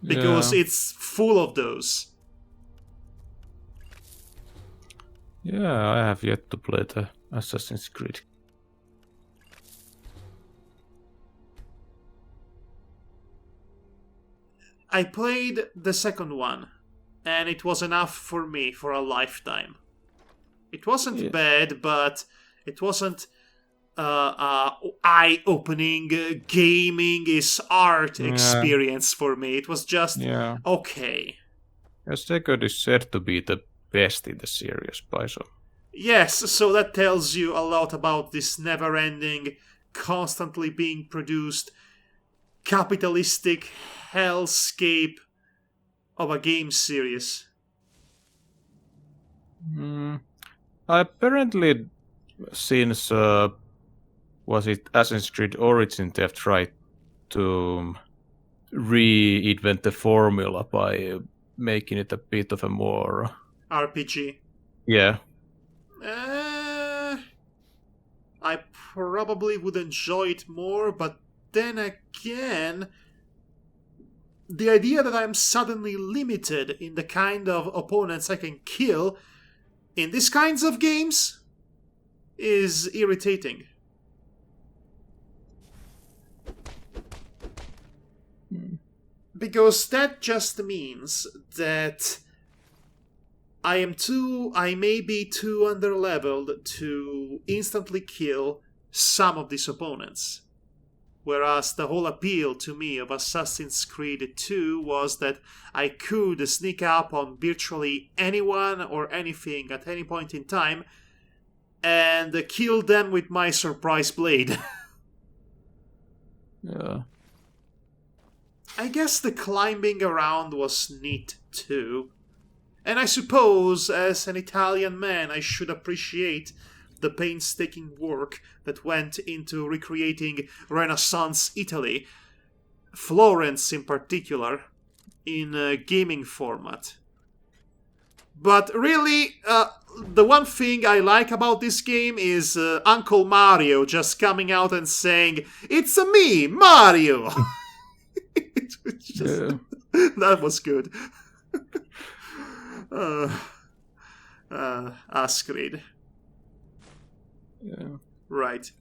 Because it's full of those. Yeah, I have yet to play the Assassin's Creed. I played the second one, and it was enough for me for a lifetime. It wasn't bad, but it wasn't eye-opening gaming is art experience for me. It was just okay. The second is said to be the best in the series by some. Yes, so that tells you a lot about this never-ending, constantly being produced, capitalistic hellscape of a game series. Apparently, since was it Assassin's Creed Origins, they have tried to reinvent the formula by making it a bit of a more RPG. Yeah. I probably would enjoy it more, but then again, the idea that I'm suddenly limited in the kind of opponents I can kill in these kinds of games is irritating. Because that just means that I may be too underleveled to instantly kill some of these opponents. Whereas the whole appeal to me of Assassin's Creed 2 was that I could sneak up on virtually anyone or anything at any point in time and kill them with my surprise blade. Yeah. I guess the climbing around was neat too. And I suppose, as an Italian man, I should appreciate the painstaking work that went into recreating Renaissance Italy, Florence in particular, in a gaming format. But really, the one thing I like about this game is Uncle Mario just coming out and saying, "It's a me, Mario!" That was good. Ascrid. Yeah. Right.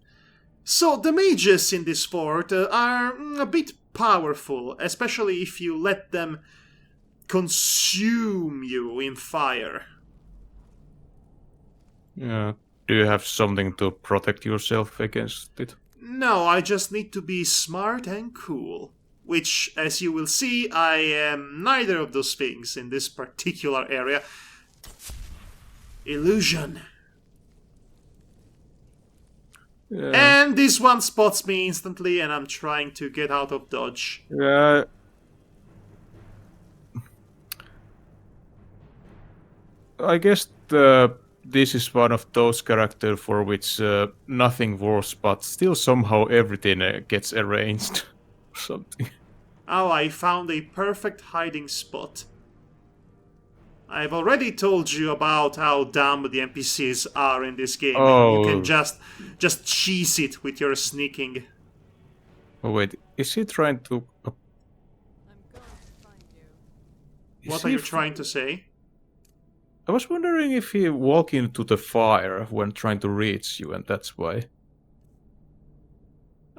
So the mages in this fort are a bit powerful, especially if you let them consume you in fire. Yeah. Do you have something to protect yourself against it? No, I just need to be smart and cool. Which, as you will see, I am neither of those things in this particular area. Illusion. Yeah. And this one spots me instantly, and I'm trying to get out of dodge. Yeah. I guess this is one of those characters for which nothing works, but still somehow everything gets arranged. Something. Oh, I found a perfect hiding spot. I've already told you about how dumb the NPCs are in this game. Oh. You can just cheese it with your sneaking. Oh wait, is he trying to... I'm going to find you. What are you trying to say? I was wondering if he walked into the fire when trying to reach you, and that's why.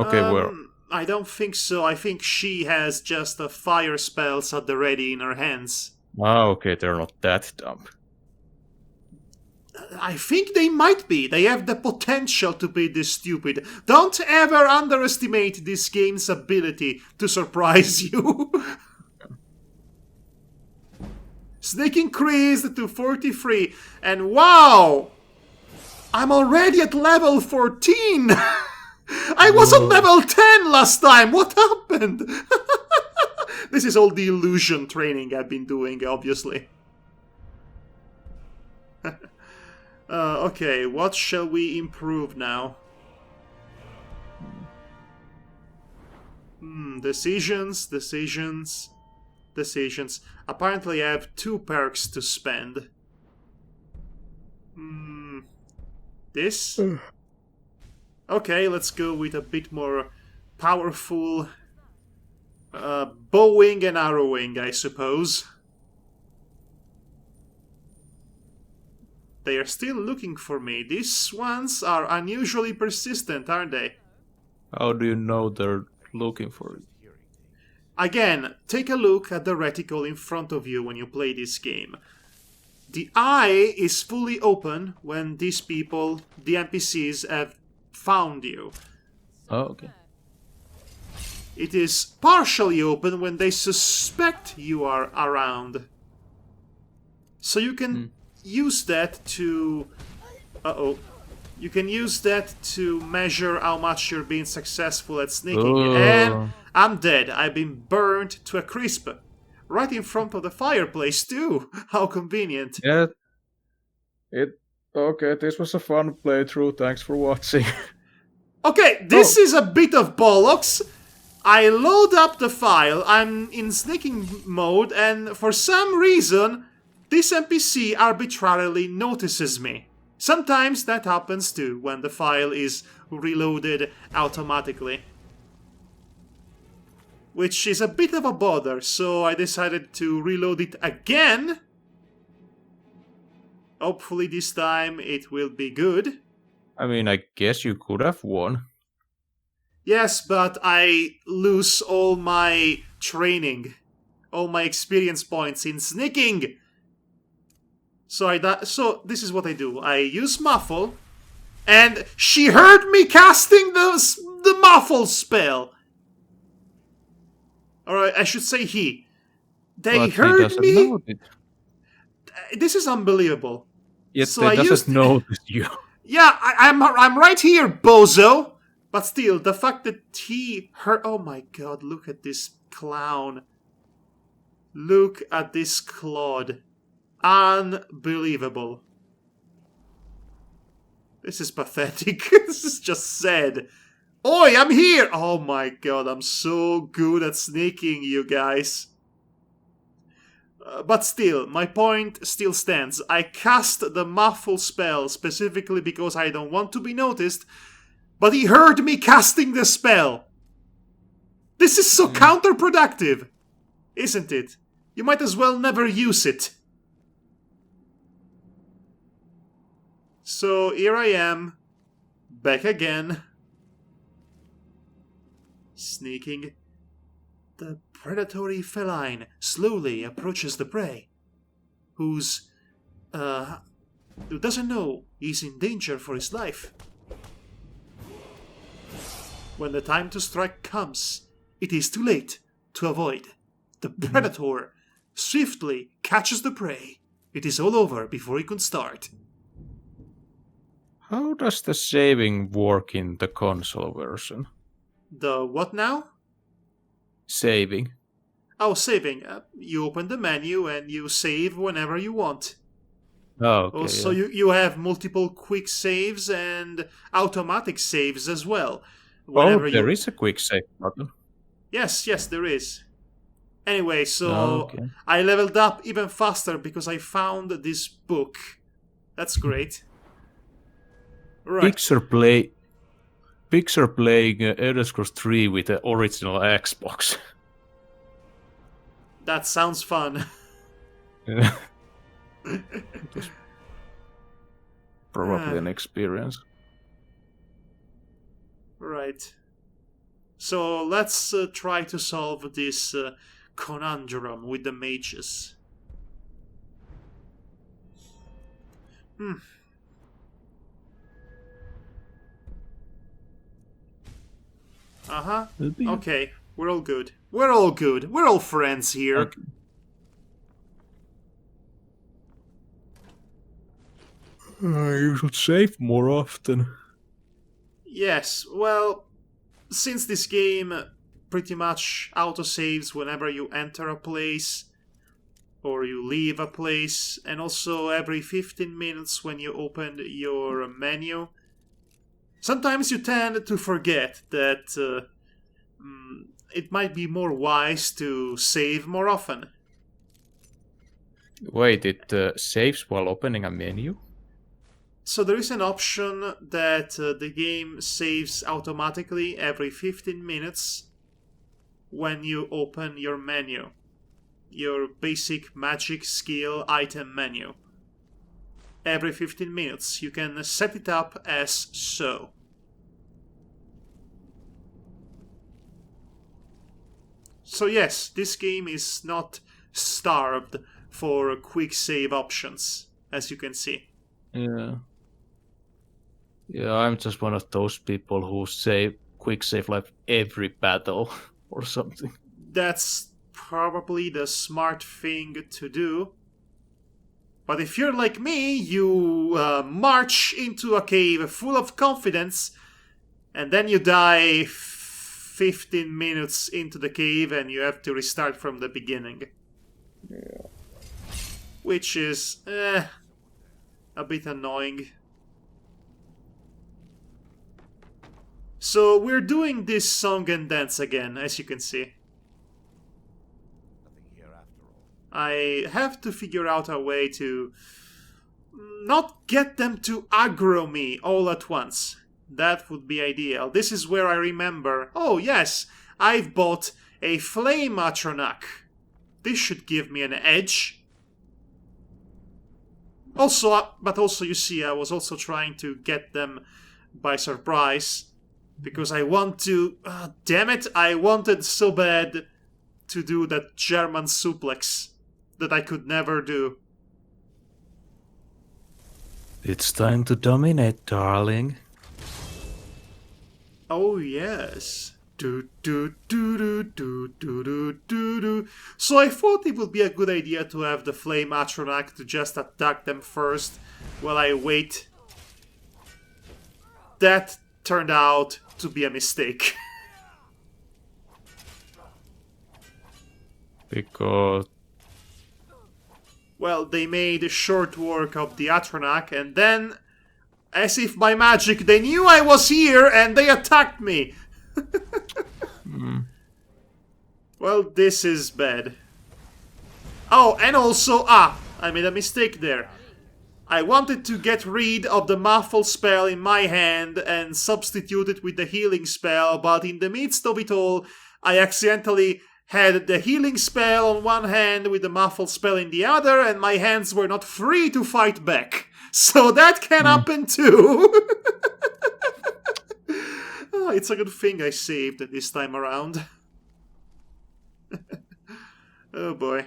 Okay, well... I don't think so. I think she has just a fire spells at the ready in her hands. Ah, okay, they're not that dumb. I think they might be. They have the potential to be this stupid. Don't ever underestimate this game's ability to surprise you. Snake increased to 43, and wow! I'm already at level 14! I was on level 10 last time! What happened? This is all the illusion training I've been doing, obviously. Okay, what shall we improve now? Decisions. Apparently I have 2 perks to spend. This? Okay, let's go with a bit more powerful bowing and arrowing, I suppose. They are still looking for me. These ones are unusually persistent, aren't they? How do you know they're looking for it? Again, take a look at the reticle in front of you when you play this game. The eye is fully open when these people, the NPCs, have found you. Oh, okay. It is partially open when they suspect you are around. So you can use that to... You can use that to measure how much you're being successful at sneaking. Oh. And I'm dead. I've been burned to a crisp. Right in front of the fireplace, too. How convenient. Yeah. Okay, this was a fun playthrough. Thanks for watching. Okay, this is a bit of bollocks. I load up the file, I'm in sneaking mode, and for some reason, this NPC arbitrarily notices me. Sometimes that happens too, when the file is reloaded automatically. Which is a bit of a bother, so I decided to reload it again. Hopefully this time it will be good. I mean, I guess you could have won. Yes, but I lose all my training, all my experience points in sneaking. So this is what I do. I use muffle, and she heard me casting the muffle spell. Or I should say he. They heard me. This is unbelievable. Yet So they I doesn't used- notice you. Yeah, I'm right here, bozo. But still, the fact that he heard... Oh my god, look at this clown. Look at this clod. Unbelievable. This is pathetic. This is just sad. Oi, I'm here! Oh my god, I'm so good at sneaking, you guys. But still, my point still stands. I cast the muffle spell specifically because I don't want to be noticed, but he heard me casting the spell. This is so counterproductive, isn't it? You might as well never use it. So here I am, back again. Sneaking. The predatory feline slowly approaches the prey, who doesn't know he's in danger for his life. When the time to strike comes, it is too late to avoid. The predator swiftly catches the prey. It is all over before he can start. How does the saving work in the console version? The what now? Saving. Oh, saving. You open the menu and you save whenever you want. Oh, okay. Also, yeah. you have multiple quick saves and automatic saves as well. There is a quick save button. Yes, there is. Anyway, so Okay. I leveled up even faster because I found this book. That's great. Right. Picture playing Elder Scrolls 3 with the original Xbox. That sounds fun. It was probably an experience. Right. So let's try to solve this conundrum with the mages. Uh-huh. Okay, we're all good. We're all good. We're all friends here. Okay. You should save more often. Yes, well, since this game pretty much autosaves whenever you enter a place or you leave a place, and also every 15 minutes when you open your menu, sometimes you tend to forget that it might be more wise to save more often. Wait, it saves while opening a menu? So there is an option that the game saves automatically every 15 minutes when you open your menu. Your basic magic skill item menu. Every 15 minutes you can set it up as so. So yes, this game is not starved for quick save options, as you can see. Yeah. Yeah, I'm just one of those people who quick save like every battle or something. That's probably the smart thing to do. But if you're like me, you march into a cave full of confidence, and then you die 15 minutes into the cave and you have to restart from the beginning. Yeah. Which is a bit annoying. So we're doing this song and dance again, as you can see. I have to figure out a way to not get them to aggro me all at once. That would be ideal. This is where I remember, oh yes, I've bought a Flame Atronach. This should give me an edge. But also you see, I was also trying to get them by surprise. Because I want to... damn it, I wanted so bad to do that German suplex that I could never do. It's time to dominate, darling. Oh, yes. Do, do, do, do, do, do, do, do, do. So I thought it would be a good idea to have the Flame Atronach to just attack them first while I wait. That turned out to be a mistake. Because... Well, they made short work of the Atronach, and then, as if by magic, they knew I was here and they attacked me. Well, this is bad. Oh, and also, I made a mistake there. I wanted to get rid of the muffle spell in my hand and substitute it with the healing spell, but in the midst of it all, I accidentally had the healing spell on one hand with the muffle spell in the other, and my hands were not free to fight back. So that can happen too. Oh, it's a good thing I saved it this time around. Oh boy.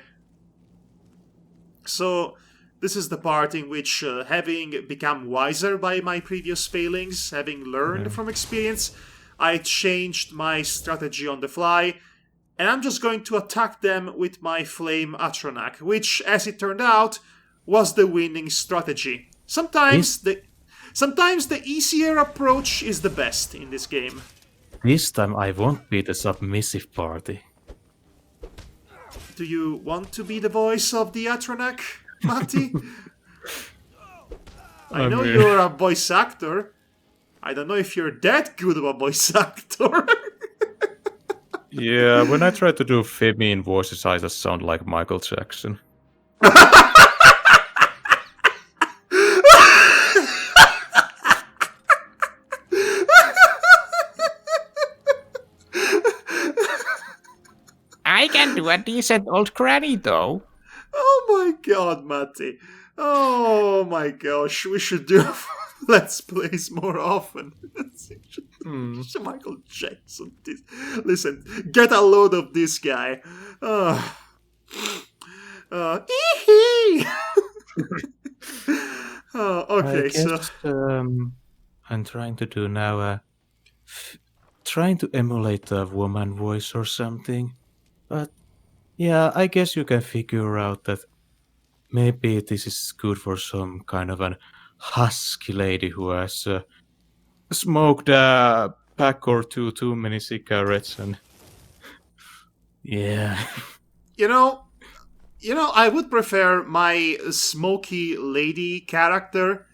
So... this is the part in which, having become wiser by my previous failings, having learned from experience, I changed my strategy on the fly, and I'm just going to attack them with my Flame Atronach, which, as it turned out, was the winning strategy. Sometimes the easier approach is the best in this game. This time I won't be the submissive party. Do you want to be the voice of the Atronach, Matti? I know you're a voice actor. I don't know if you're that good of a voice actor. Yeah, when I try to do feminine voices, I just sound like Michael Jackson. I can do a decent old granny, though. Oh my god, Matti. Oh my gosh, we should do Let's Plays more often. Michael Jackson. Listen, get a load of this guy. Ee-hee. Okay, I so... guess I'm trying to do now trying to emulate a woman voice or something. But yeah, I guess you can figure out that maybe this is good for some kind of an husky lady who has smoked a pack or two too many cigarettes and yeah. You know, I would prefer my smoky lady character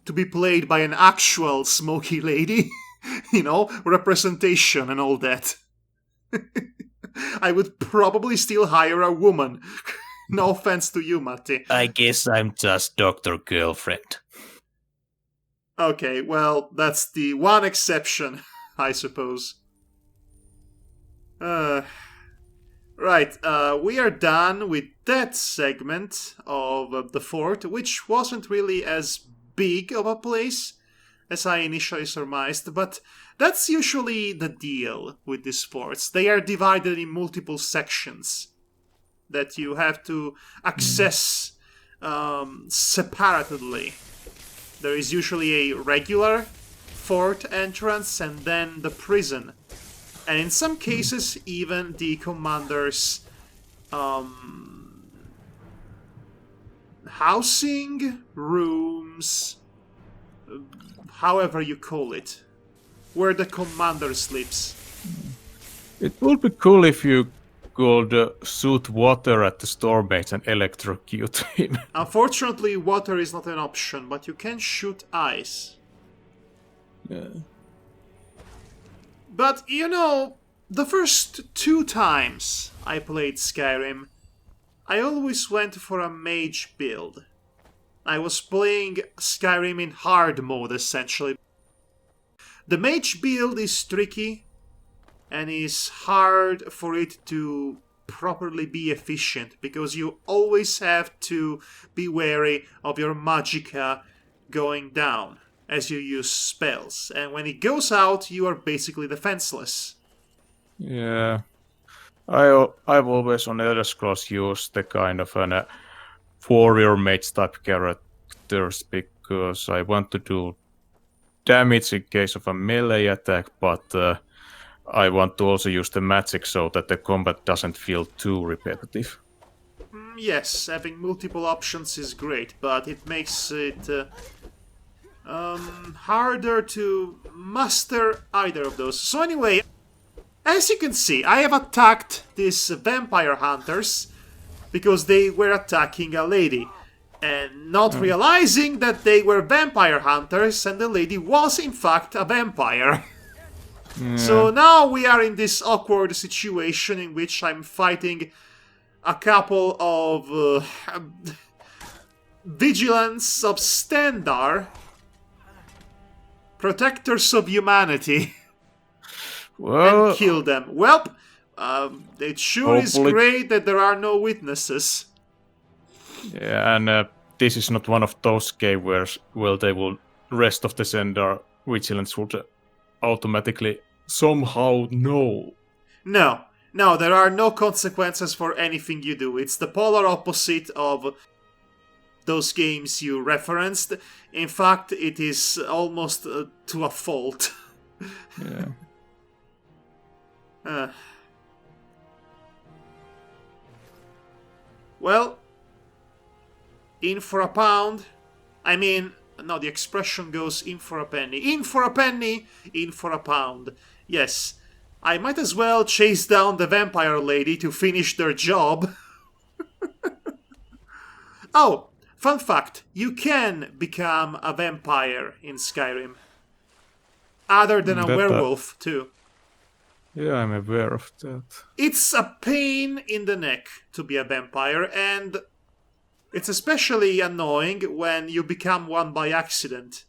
to be played by an actual smoky lady. Representation and all that. I would probably still hire a woman. No offense to you, Matti. I guess I'm just Dr. Girlfriend. Okay, well, that's the one exception, I suppose. Right, we are done with that segment of the fort, which wasn't really as big of a place as I initially surmised, but that's usually the deal with these forts. They are divided in multiple sections that you have to access separately. There is usually a regular fort entrance and then the prison. And in some cases, even the commander's housing, rooms, however you call it, where the commander sleeps. It would be cool if you could shoot water at the stormmates and electrocute him. Unfortunately, water is not an option, but you can shoot ice. Yeah. But, the first 2 times I played Skyrim, I always went for a mage build. I was playing Skyrim in hard mode, essentially. The mage build is tricky, and is hard for it to properly be efficient, because you always have to be wary of your magicka going down as you use spells, and when it goes out, you are basically defenseless. Yeah. I've always on Elder Scrolls used the kind of an warrior mage type characters because I want to do damage in case of a melee attack, but I want to also use the magic so that the combat doesn't feel too repetitive. Yes, having multiple options is great, but it makes it harder to master either of those. So anyway, as you can see, I have attacked these vampire hunters because they were attacking a lady, and not realizing that they were vampire hunters and the lady was in fact a vampire. Yeah. So now we are in this awkward situation in which I'm fighting a couple of vigilants of Standar, protectors of humanity, Well, and kill them. Well, it sure is hopefully- great that there are no witnesses. yeah, and this is not one of those games where they will rest of the Zendar vigilance would automatically somehow know. No, there are no consequences for anything you do. It's the polar opposite of those games you referenced. In fact, it is almost to a fault. Yeah. Well, in for a pound. I mean, no, the expression goes in for a penny. In for a penny, in for a pound. Yes, I might as well chase down the vampire lady to finish their job. Oh, fun fact, you can become a vampire in Skyrim. Other than a That, werewolf, too. Yeah, I'm aware of that. It's a pain in the neck to be a vampire, and it's especially annoying when you become one by accident.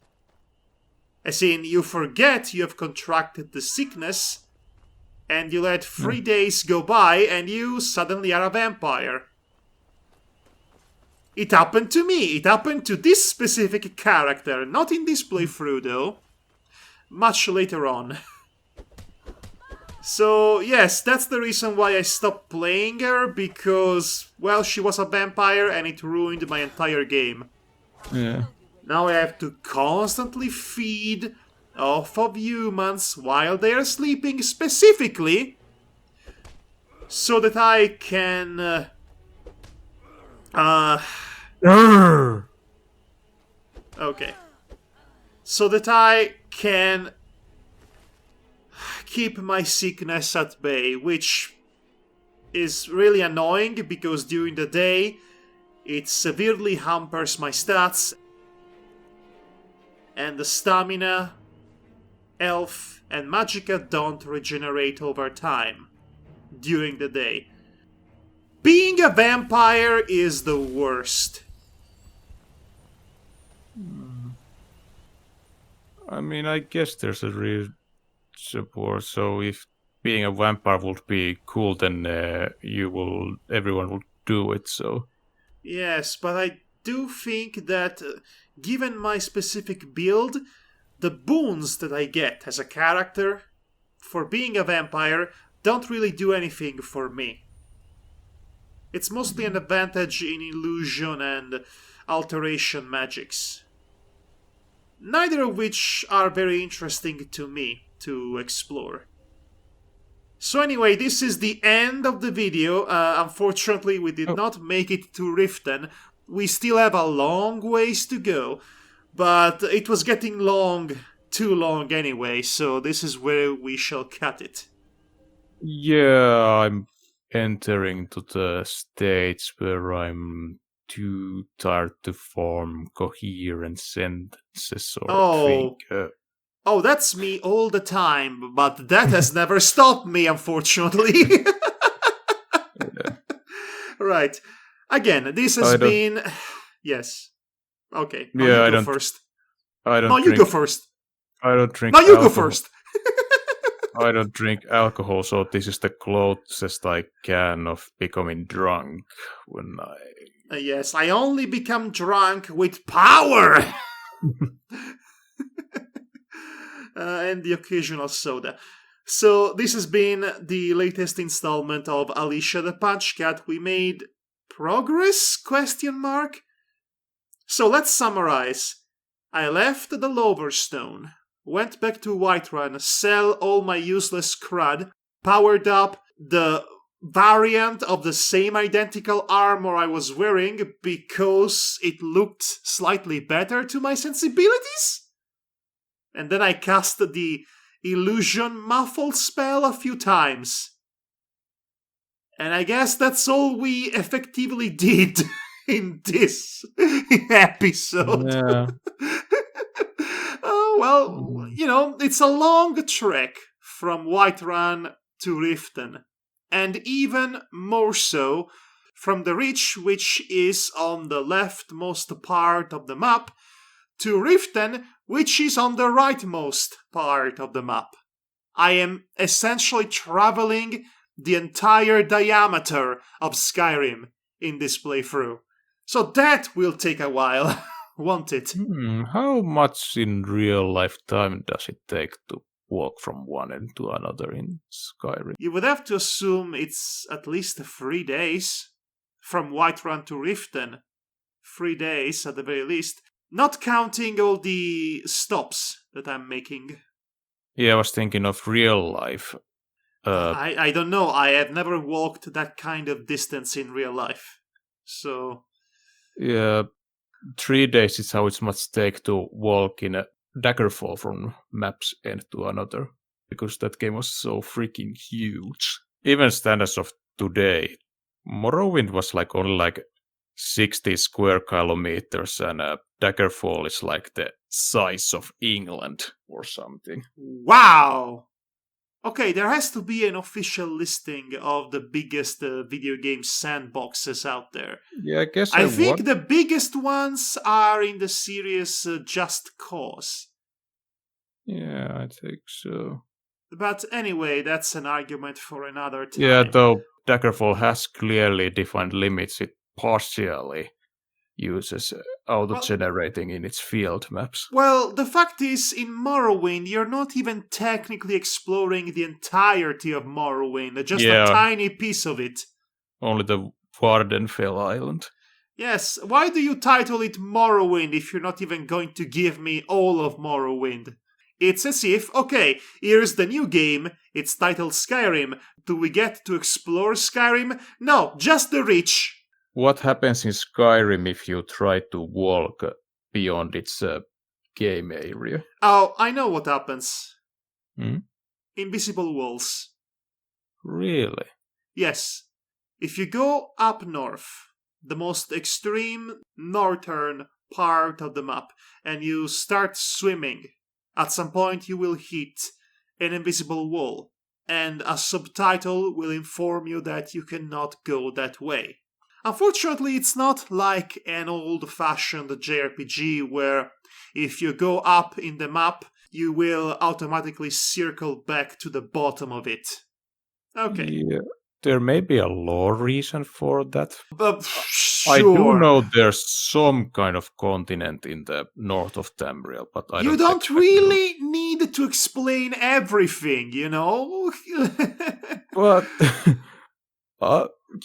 As in, you forget you have contracted the sickness, and you let 3 days go by, and you suddenly are a vampire. It happened to me. It happened to this specific character. Not in this playthrough, though. Much later on. So, yes, that's the reason why I stopped playing her, because, well, she was a vampire and it ruined my entire game. Yeah. Now I have to constantly feed off of humans while they are sleeping, specifically so that I can okay. So that I can keep my sickness at bay, which is really annoying because during the day it severely hampers my stats, and the stamina, health, and magicka don't regenerate over time during the day. Being a vampire is the worst. I mean, I guess there's a real support. So if being a vampire would be cool, then everyone would do it. So Yes, but I do think that, given my specific build, the boons that I get as a character for being a vampire don't really do anything for me. It's mostly an advantage in illusion and alteration magics. Neither of which are very interesting to me to explore. So anyway, this is the end of the video. Unfortunately, we did not make it to Riften. We still have a long ways to go, but it was getting long, too long anyway, so this is where we shall cut it. yeah, I'm entering to the stage where I'm too tired to form coherent sentences or think. Oh, that's me all the time, but that has never stopped me, unfortunately. Right. Again, this has been... Yes. Okay. No, Yeah, you go first. I don't No, drink, you go first. I don't drink No, you alcohol. go first. I don't drink alcohol, so this is the closest I can of becoming drunk when I... Yes, I only become drunk with power! And the occasional soda. So this has been the latest installment of Alicia the Punchcat. We made progress? ? So let's summarize. I left the Loverstone, went back to Whiterun, sell all my useless crud, powered up the variant of the same identical armor I was wearing because it looked slightly better to my sensibilities. And then I cast the illusion muffle spell a few times. And I guess that's all we effectively did in this episode. Yeah. Oh, well, you know, it's a long trek from Whiterun to Riften. And even more so from the Reach, which is on the leftmost part of the map, to Riften, which is on the rightmost part of the map. I am essentially traveling the entire diameter of Skyrim in this playthrough. So that will take a while, won't it? How much in real life time does it take to walk from one end to another in Skyrim? You would have to assume it's at least 3 days. From Whiterun to Riften. 3 days at the very least. Not counting all the stops that I'm making. Yeah, I was thinking of real life. I don't know. I have never walked that kind of distance in real life. So... Yeah, 3 days is how it must take to walk in a Daggerfall from map's end to another. Because that game was so freaking huge. Even standards of today. Morrowind was only 60 square kilometers, and Daggerfall is like the size of England or something. Wow! Okay, there has to be an official listing of the biggest video game sandboxes out there. Yeah, I guess I think the biggest ones are in the series Just Cause. Yeah, I think so. But anyway, that's an argument for another time. Yeah, though Daggerfall has clearly defined limits, it partially uses auto-generating in its field maps. Well, the fact is, in Morrowind, you're not even technically exploring the entirety of Morrowind, just a tiny piece of it. Only the Vardenfell Island. Yes, why do you title it Morrowind if you're not even going to give me all of Morrowind? It's as if, okay, here's the new game, it's titled Skyrim. Do we get to explore Skyrim? No, just the rich. What happens in Skyrim if you try to walk beyond its game area? Oh, I know what happens. Hmm? Invisible walls. Really? Yes. If you go up north, the most extreme northern part of the map, and you start swimming, at some point you will hit an invisible wall, and a subtitle will inform you that you cannot go that way. Unfortunately, it's not like an old-fashioned JRPG where if you go up in the map, you will automatically circle back to the bottom of it. Okay. Yeah, there may be a lore reason for that. Sure. I do know there's some kind of continent in the north of Tamriel, but I You don't don't really need to explain everything, you know? But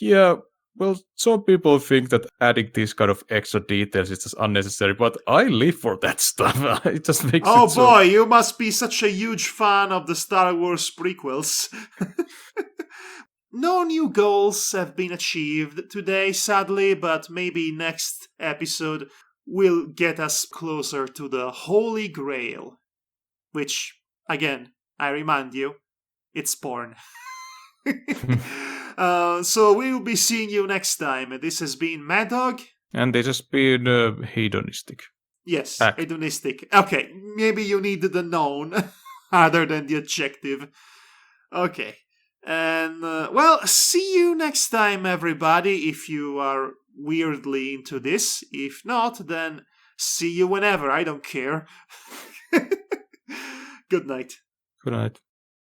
yeah, well, some people think that adding these kind of extra details is just unnecessary, but I live for that stuff. It just makes Oh it so... boy, you must be such a huge fan of the Star Wars prequels. No new goals have been achieved today, sadly, but maybe next episode will get us closer to the Holy Grail. Which, again, I remind you, it's porn. So we will be seeing you next time. This has been Madhog. And this has been hedonistic. Yes, Act. hedonistic. Okay, maybe you need the noun other than the adjective. Okay. And, well, see you next time, everybody, if you are weirdly into this. If not, then see you whenever. I don't care. Good night. Good night.